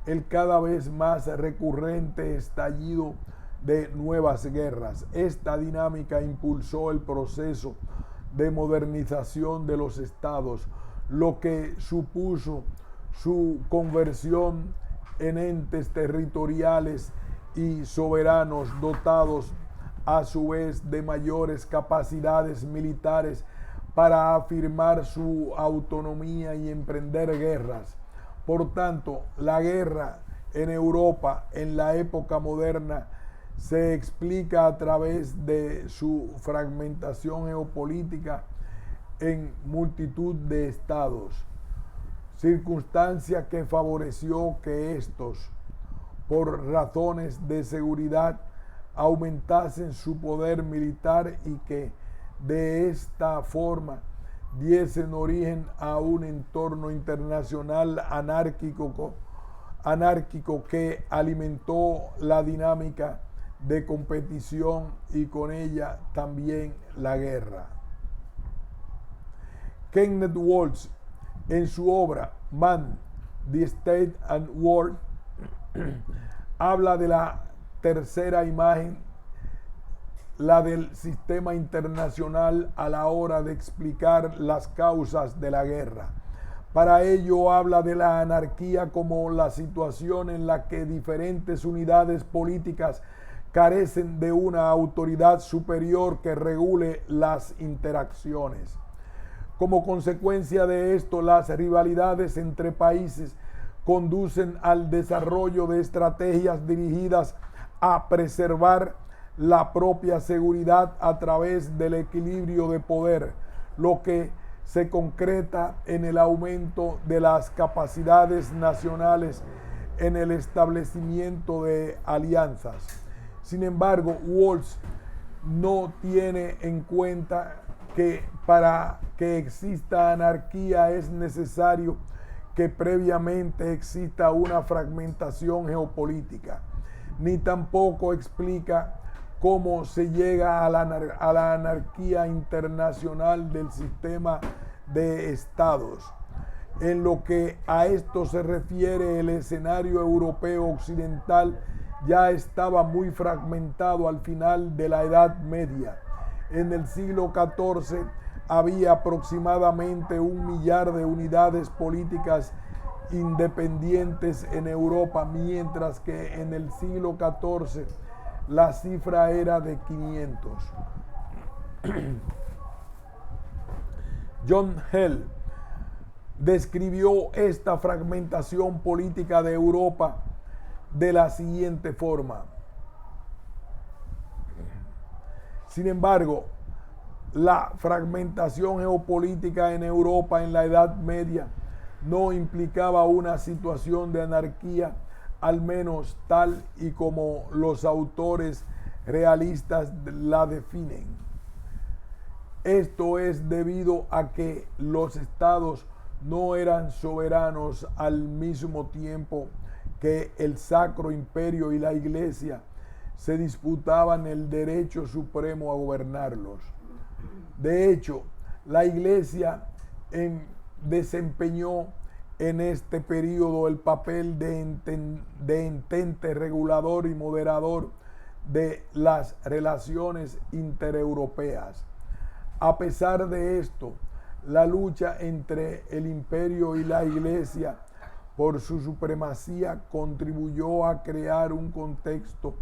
el cada vez más recurrente estallido de nuevas guerras. Esta dinámica impulsó el proceso de modernización de los estados, lo que supuso su conversión en entes territoriales y soberanos dotados a su vez de mayores capacidades militares para afirmar su autonomía y emprender guerras. Por tanto, la guerra en Europa en la época moderna se explica a través de su fragmentación geopolítica en multitud de estados, circunstancia que favoreció que estos, por razones de seguridad, aumentasen su poder militar y que de esta forma diesen origen a un entorno internacional anárquico que alimentó la dinámica de competición y con ella también la guerra. Kenneth Waltz, en su obra Man, the State and War, habla de la tercera imagen, la del sistema internacional a la hora de explicar las causas de la guerra. Para ello habla de la anarquía como la situación en la que diferentes unidades políticas carecen de una autoridad superior que regule las interacciones. Como consecuencia de esto, las rivalidades entre países conducen al desarrollo de estrategias dirigidas a preservar la propia seguridad a través del equilibrio de poder, lo que se concreta en el aumento de las capacidades nacionales en el establecimiento de alianzas. Sin embargo, Waltz no tiene en cuenta que para que exista anarquía es necesario que previamente exista una fragmentación geopolítica, ni tampoco explica cómo se llega a la anarquía internacional del sistema de estados. En lo que a esto se refiere, el escenario europeo occidental ya estaba muy fragmentado al final de la Edad Media. En el siglo XIV había aproximadamente 1 millar de unidades políticas independientes en Europa, mientras que en el siglo XIV la cifra era de 500. John Hell describió esta fragmentación política de Europa de la siguiente forma. Sin embargo, la fragmentación geopolítica en Europa en la Edad Media no implicaba una situación de anarquía, al menos tal y como los autores realistas la definen. Esto es debido a que los estados no eran soberanos al mismo tiempo que el Sacro Imperio y la Iglesia se disputaban el derecho supremo a gobernarlos. De hecho, la Iglesia desempeñó en este periodo el papel de entente regulador y moderador de las relaciones intereuropeas. A pesar de esto, la lucha entre el imperio y la Iglesia por su supremacía contribuyó a crear un contexto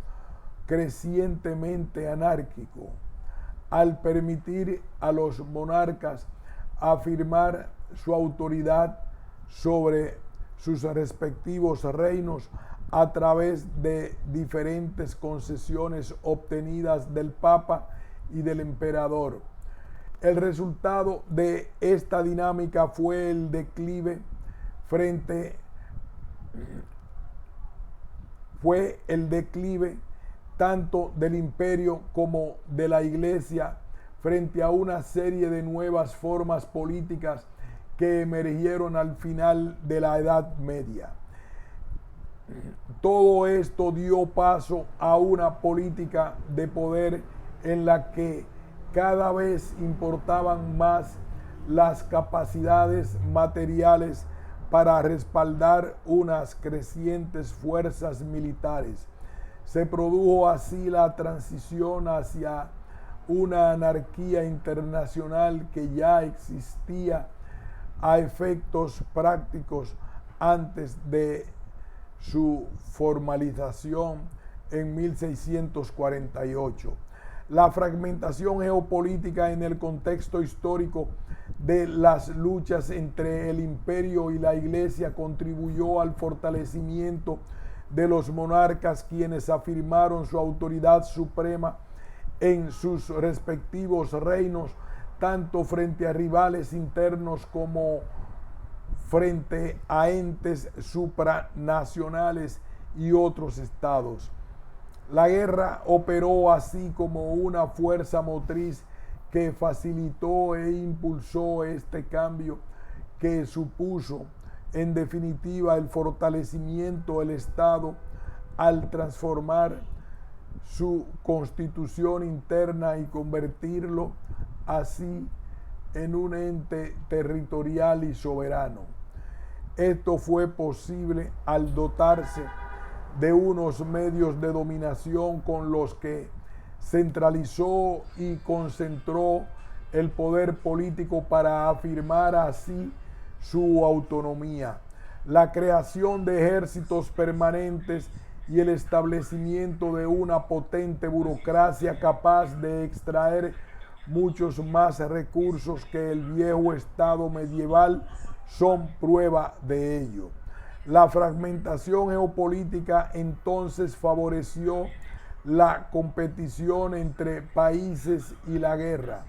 crecientemente anárquico, al permitir a los monarcas afirmar su autoridad sobre sus respectivos reinos a través de diferentes concesiones obtenidas del Papa y del Emperador. El resultado de esta dinámica fue el declive tanto del imperio como de la iglesia frente a una serie de nuevas formas políticas que emergieron al final de la Edad Media. Todo esto dio paso a una política de poder en la que cada vez importaban más las capacidades materiales para respaldar unas crecientes fuerzas militares. Se produjo así la transición hacia una anarquía internacional que ya existía a efectos prácticos antes de su formalización en 1648. La fragmentación geopolítica en el contexto histórico de las luchas entre el imperio y la iglesia contribuyó al fortalecimiento de los monarcas, quienes afirmaron su autoridad suprema en sus respectivos reinos, tanto frente a rivales internos como frente a entes supranacionales y otros estados. La guerra operó así como una fuerza motriz que facilitó e impulsó este cambio que supuso en definitiva el fortalecimiento del Estado al transformar su constitución interna y convertirlo así en un ente territorial y soberano. Esto fue posible al dotarse de unos medios de dominación con los que centralizó y concentró el poder político para afirmar así su autonomía. La creación de ejércitos permanentes y el establecimiento de una potente burocracia capaz de extraer muchos más recursos que el viejo Estado medieval son prueba de ello. La fragmentación geopolítica entonces favoreció la competición entre países y la guerra,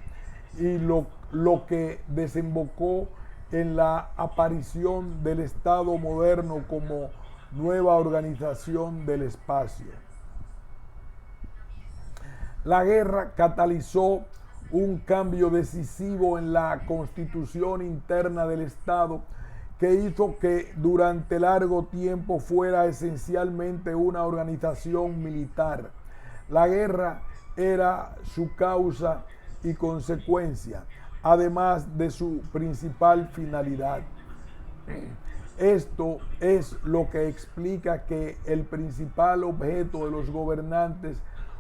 y lo que desembocó en la aparición del Estado moderno como nueva organización del espacio. La guerra catalizó un cambio decisivo en la constitución interna del Estado que hizo que durante largo tiempo fuera esencialmente una organización militar. La guerra era su causa y consecuencia, además de su principal finalidad. Esto es lo que explica que el principal objeto de los gobernantes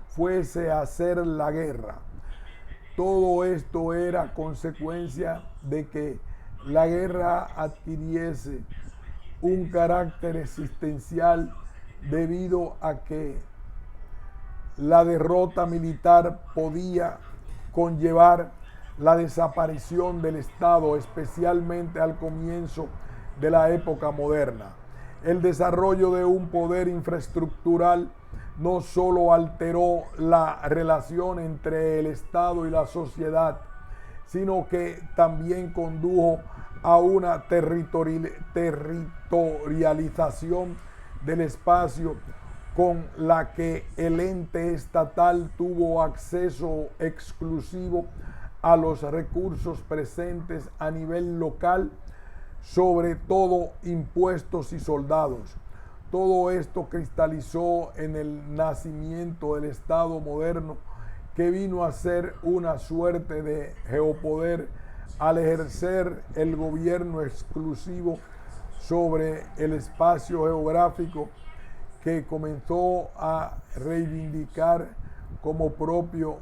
fuese hacer la guerra. Todo esto era consecuencia de que la guerra adquiriese un carácter existencial debido a que la derrota militar podía conllevar la desaparición del Estado, especialmente al comienzo de la época moderna. El desarrollo de un poder infraestructural no solo alteró la relación entre el Estado y la sociedad, sino que también condujo a una territorialización del espacio con la que el ente estatal tuvo acceso exclusivo a los recursos presentes a nivel local, sobre todo impuestos y soldados. Todo esto cristalizó en el nacimiento del Estado moderno, que vino a ser una suerte de geopoder al ejercer el gobierno exclusivo sobre el espacio geográfico que comenzó a reivindicar como propio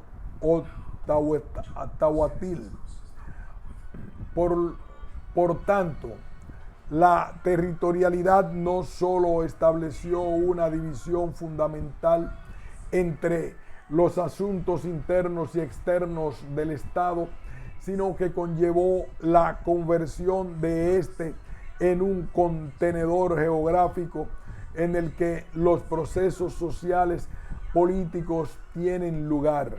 Otahuatil. Por tanto, la territorialidad no solo estableció una división fundamental entre los asuntos internos y externos del Estado, sino que conllevó la conversión de este en un contenedor geográfico en el que los procesos sociales políticos tienen lugar.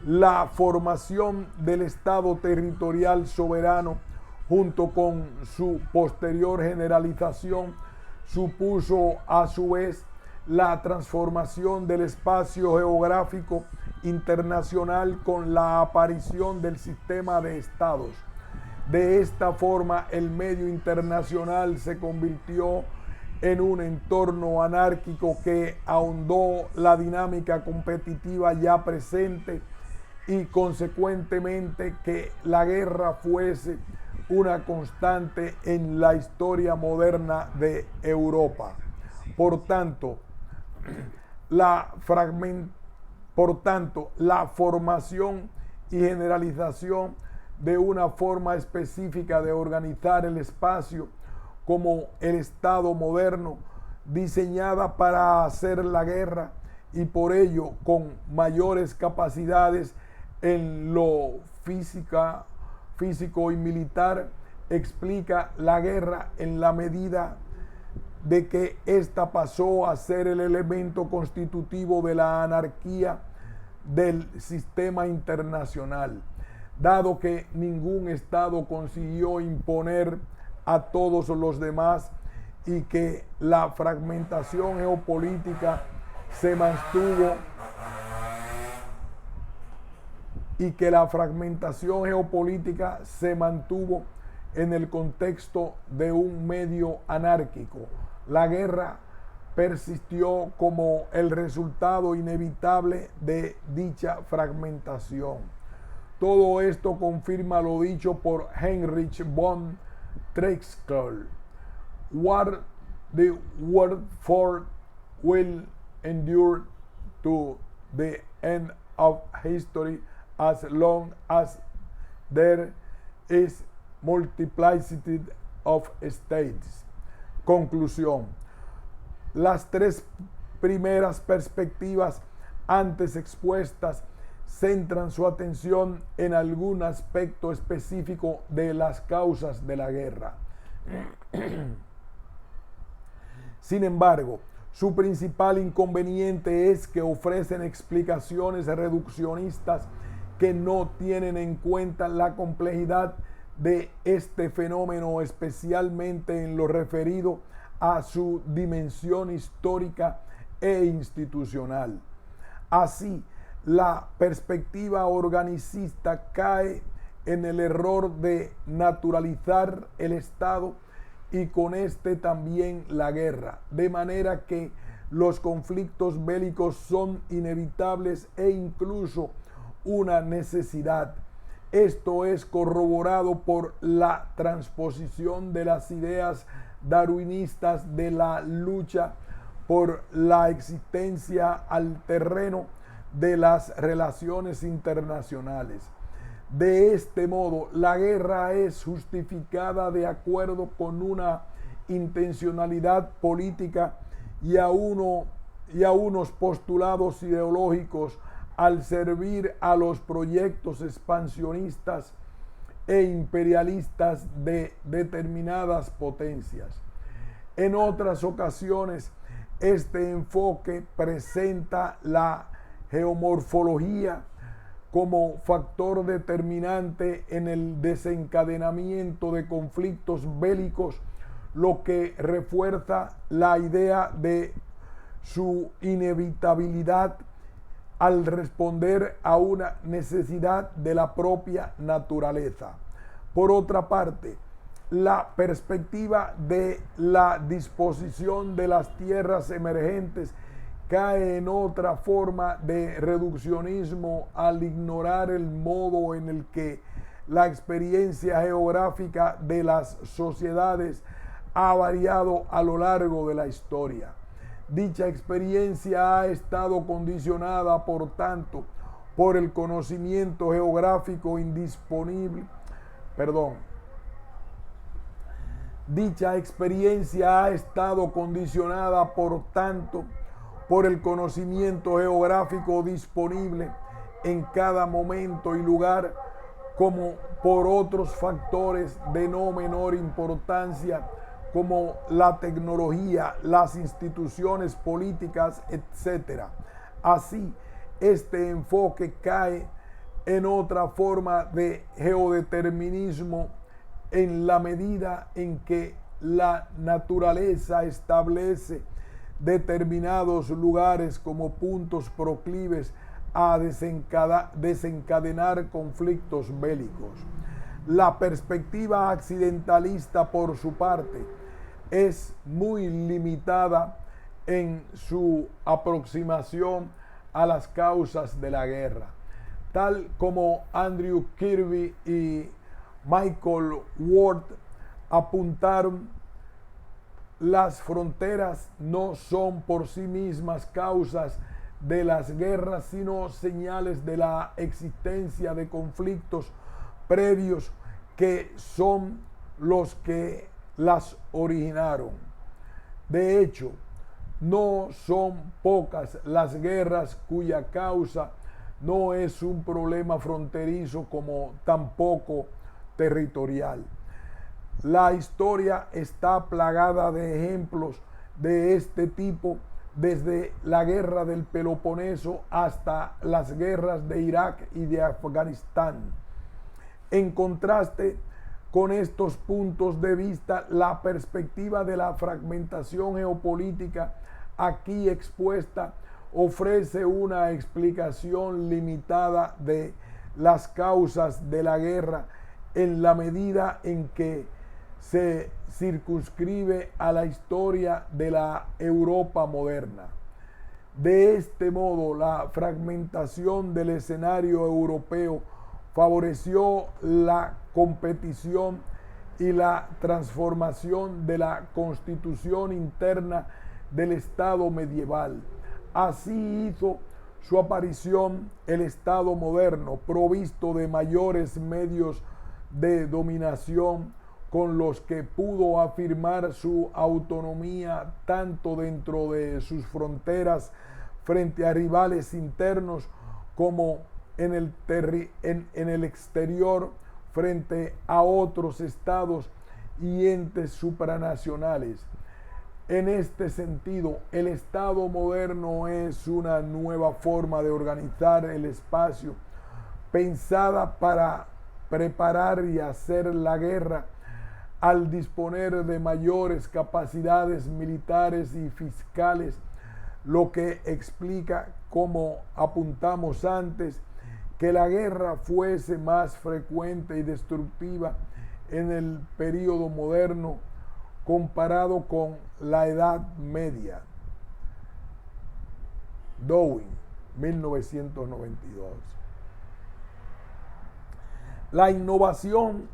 La formación del Estado territorial soberano, junto con su posterior generalización, supuso a su vez la transformación del espacio geográfico internacional con la aparición del sistema de estados. De esta forma, el medio internacional se convirtió en un entorno anárquico que ahondó la dinámica competitiva ya presente y consecuentemente que la guerra fuese una constante en la historia moderna de Europa. Por tanto, la formación y generalización de una forma específica de organizar el espacio como el Estado moderno, diseñada para hacer la guerra y por ello con mayores capacidades en lo físico y militar, explica la guerra en la medida de que ésta pasó a ser el elemento constitutivo de la anarquía del sistema internacional, dado que ningún Estado consiguió imponer a todos los demás y que la fragmentación geopolítica se mantuvo en el contexto de un medio anárquico. La guerra persistió como el resultado inevitable de dicha fragmentación. Todo esto confirma lo dicho por Heinrich von Treschow. The war for will endure to the end of history as long as there is multiplicity of states. Conclusión. Las tres primeras perspectivas antes expuestas centran su atención en algún aspecto específico de las causas de la guerra. Sin embargo, su principal inconveniente es que ofrecen explicaciones reduccionistas que no tienen en cuenta la complejidad de este fenómeno, especialmente en lo referido a su dimensión histórica e institucional. Así, la perspectiva organicista cae en el error de naturalizar el Estado y con este también la guerra, de manera que los conflictos bélicos son inevitables e incluso una necesidad. Esto es corroborado por la transposición de las ideas darwinistas de la lucha por la existencia al terreno de las relaciones internacionales. De este modo, la guerra es justificada de acuerdo con una intencionalidad política y a unos postulados ideológicos al servir a los proyectos expansionistas e imperialistas de determinadas potencias. En otras ocasiones, este enfoque presenta la geomorfología como factor determinante en el desencadenamiento de conflictos bélicos, lo que refuerza la idea de su inevitabilidad al responder a una necesidad de la propia naturaleza. Por otra parte, la perspectiva de la disposición de las tierras emergentes cae en otra forma de reduccionismo al ignorar el modo en el que la experiencia geográfica de las sociedades ha variado a lo largo de la historia. Dicha experiencia ha estado condicionada, por tanto, por el conocimiento geográfico indisponible. Dicha experiencia ha estado condicionada, por tanto, por el conocimiento geográfico disponible en cada momento y lugar, como por otros factores de no menor importancia, como la tecnología, las instituciones políticas, etc. Así, este enfoque cae en otra forma de geodeterminismo en la medida en que la naturaleza establece determinados lugares como puntos proclives a desencadenar conflictos bélicos. La perspectiva accidentalista, por su parte, es muy limitada en su aproximación a las causas de la guerra. Tal como Andrew Kirby y Michael Ward apuntaron, las fronteras no son por sí mismas causas de las guerras, sino señales de la existencia de conflictos previos que son los que las originaron. De hecho, no son pocas las guerras cuya causa no es un problema fronterizo como tampoco territorial. La historia está plagada de ejemplos de este tipo, desde la guerra del Peloponeso hasta las guerras de Irak y de Afganistán. En contraste con estos puntos de vista, la perspectiva de la fragmentación geopolítica aquí expuesta ofrece una explicación limitada de las causas de la guerra en la medida en que se circunscribe a la historia de la Europa moderna. De este modo, la fragmentación del escenario europeo favoreció la competición y la transformación de la constitución interna del Estado medieval. Así hizo su aparición el Estado moderno, provisto de mayores medios de dominación, con los que pudo afirmar su autonomía tanto dentro de sus fronteras frente a rivales internos como en el exterior frente a otros estados y entes supranacionales. En este sentido, el Estado moderno es una nueva forma de organizar el espacio pensada para preparar y hacer la guerra al disponer de mayores capacidades militares y fiscales, lo que explica, como apuntamos antes, que la guerra fuese más frecuente y destructiva en el período moderno comparado con la Edad Media. Darwin, 1992. La innovación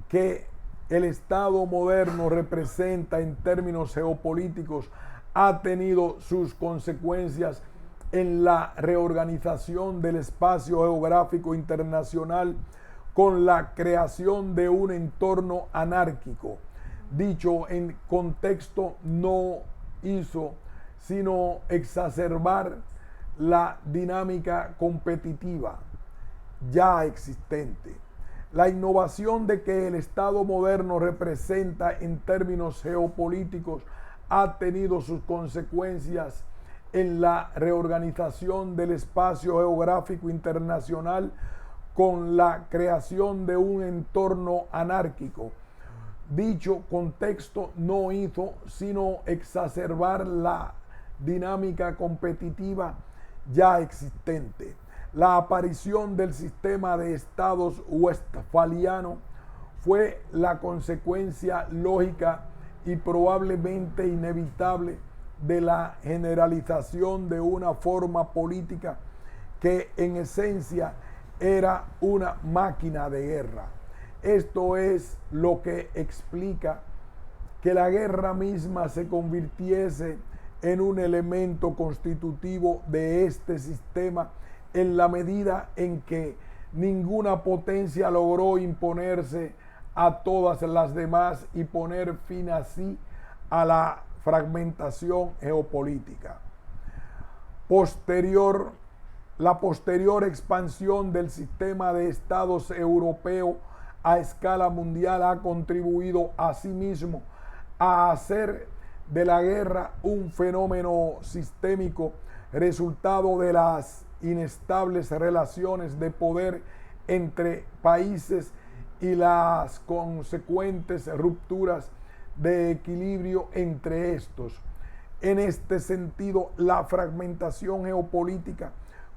que el Estado moderno representa en términos geopolíticos ha tenido sus consecuencias en la reorganización del espacio geográfico internacional con la creación de un entorno anárquico. Dicho en contexto no hizo sino exacerbar la dinámica competitiva ya existente. La innovación de que el Estado moderno representa en términos geopolíticos ha tenido sus consecuencias en la reorganización del espacio geográfico internacional con la creación de un entorno anárquico. Dicho contexto no hizo sino exacerbar la dinámica competitiva ya existente. La aparición del sistema de estados westfaliano fue la consecuencia lógica y probablemente inevitable de la generalización de una forma política que en esencia era una máquina de guerra. Esto es lo que explica que la guerra misma se convirtiese en un elemento constitutivo de este sistema en la medida en que ninguna potencia logró imponerse a todas las demás y poner fin así a la fragmentación geopolítica. Posterior La posterior expansión del sistema de estados europeo a escala mundial ha contribuido asimismo a hacer de la guerra un fenómeno sistémico, resultado de las inestables relaciones de poder entre países y las consecuentes rupturas de equilibrio entre estos. En este sentido, la fragmentación geopolítica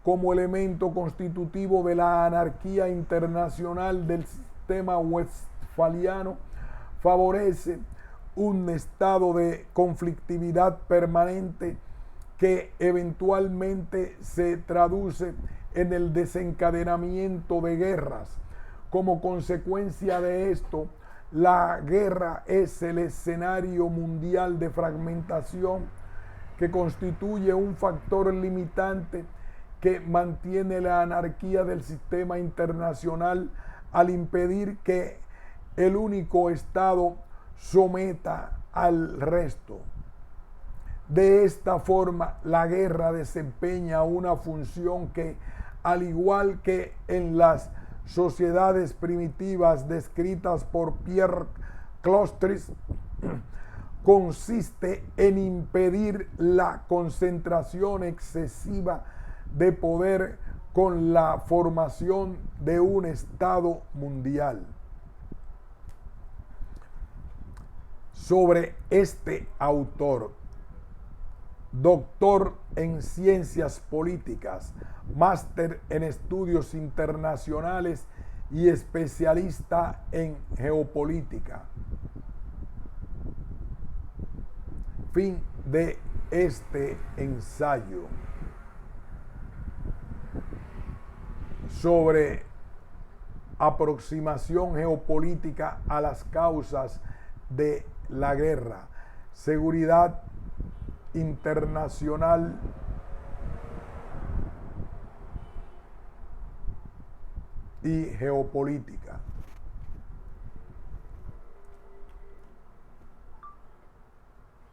como elemento constitutivo de la anarquía internacional del sistema westfaliano favorece un estado de conflictividad permanente que eventualmente se traduce en el desencadenamiento de guerras. Como consecuencia de esto, la guerra es el escenario mundial de fragmentación que constituye un factor limitante que mantiene la anarquía del sistema internacional al impedir que el único Estado someta al resto. De esta forma, la guerra desempeña una función que, al igual que en las sociedades primitivas descritas por Pierre Cloustris, consiste en impedir la concentración excesiva de poder con la formación de un Estado mundial. Sobre este autor, doctor en ciencias políticas, máster en estudios internacionales y especialista en geopolítica. Fin de este ensayo sobre aproximación geopolítica a las causas de la guerra, seguridad internacional y geopolítica.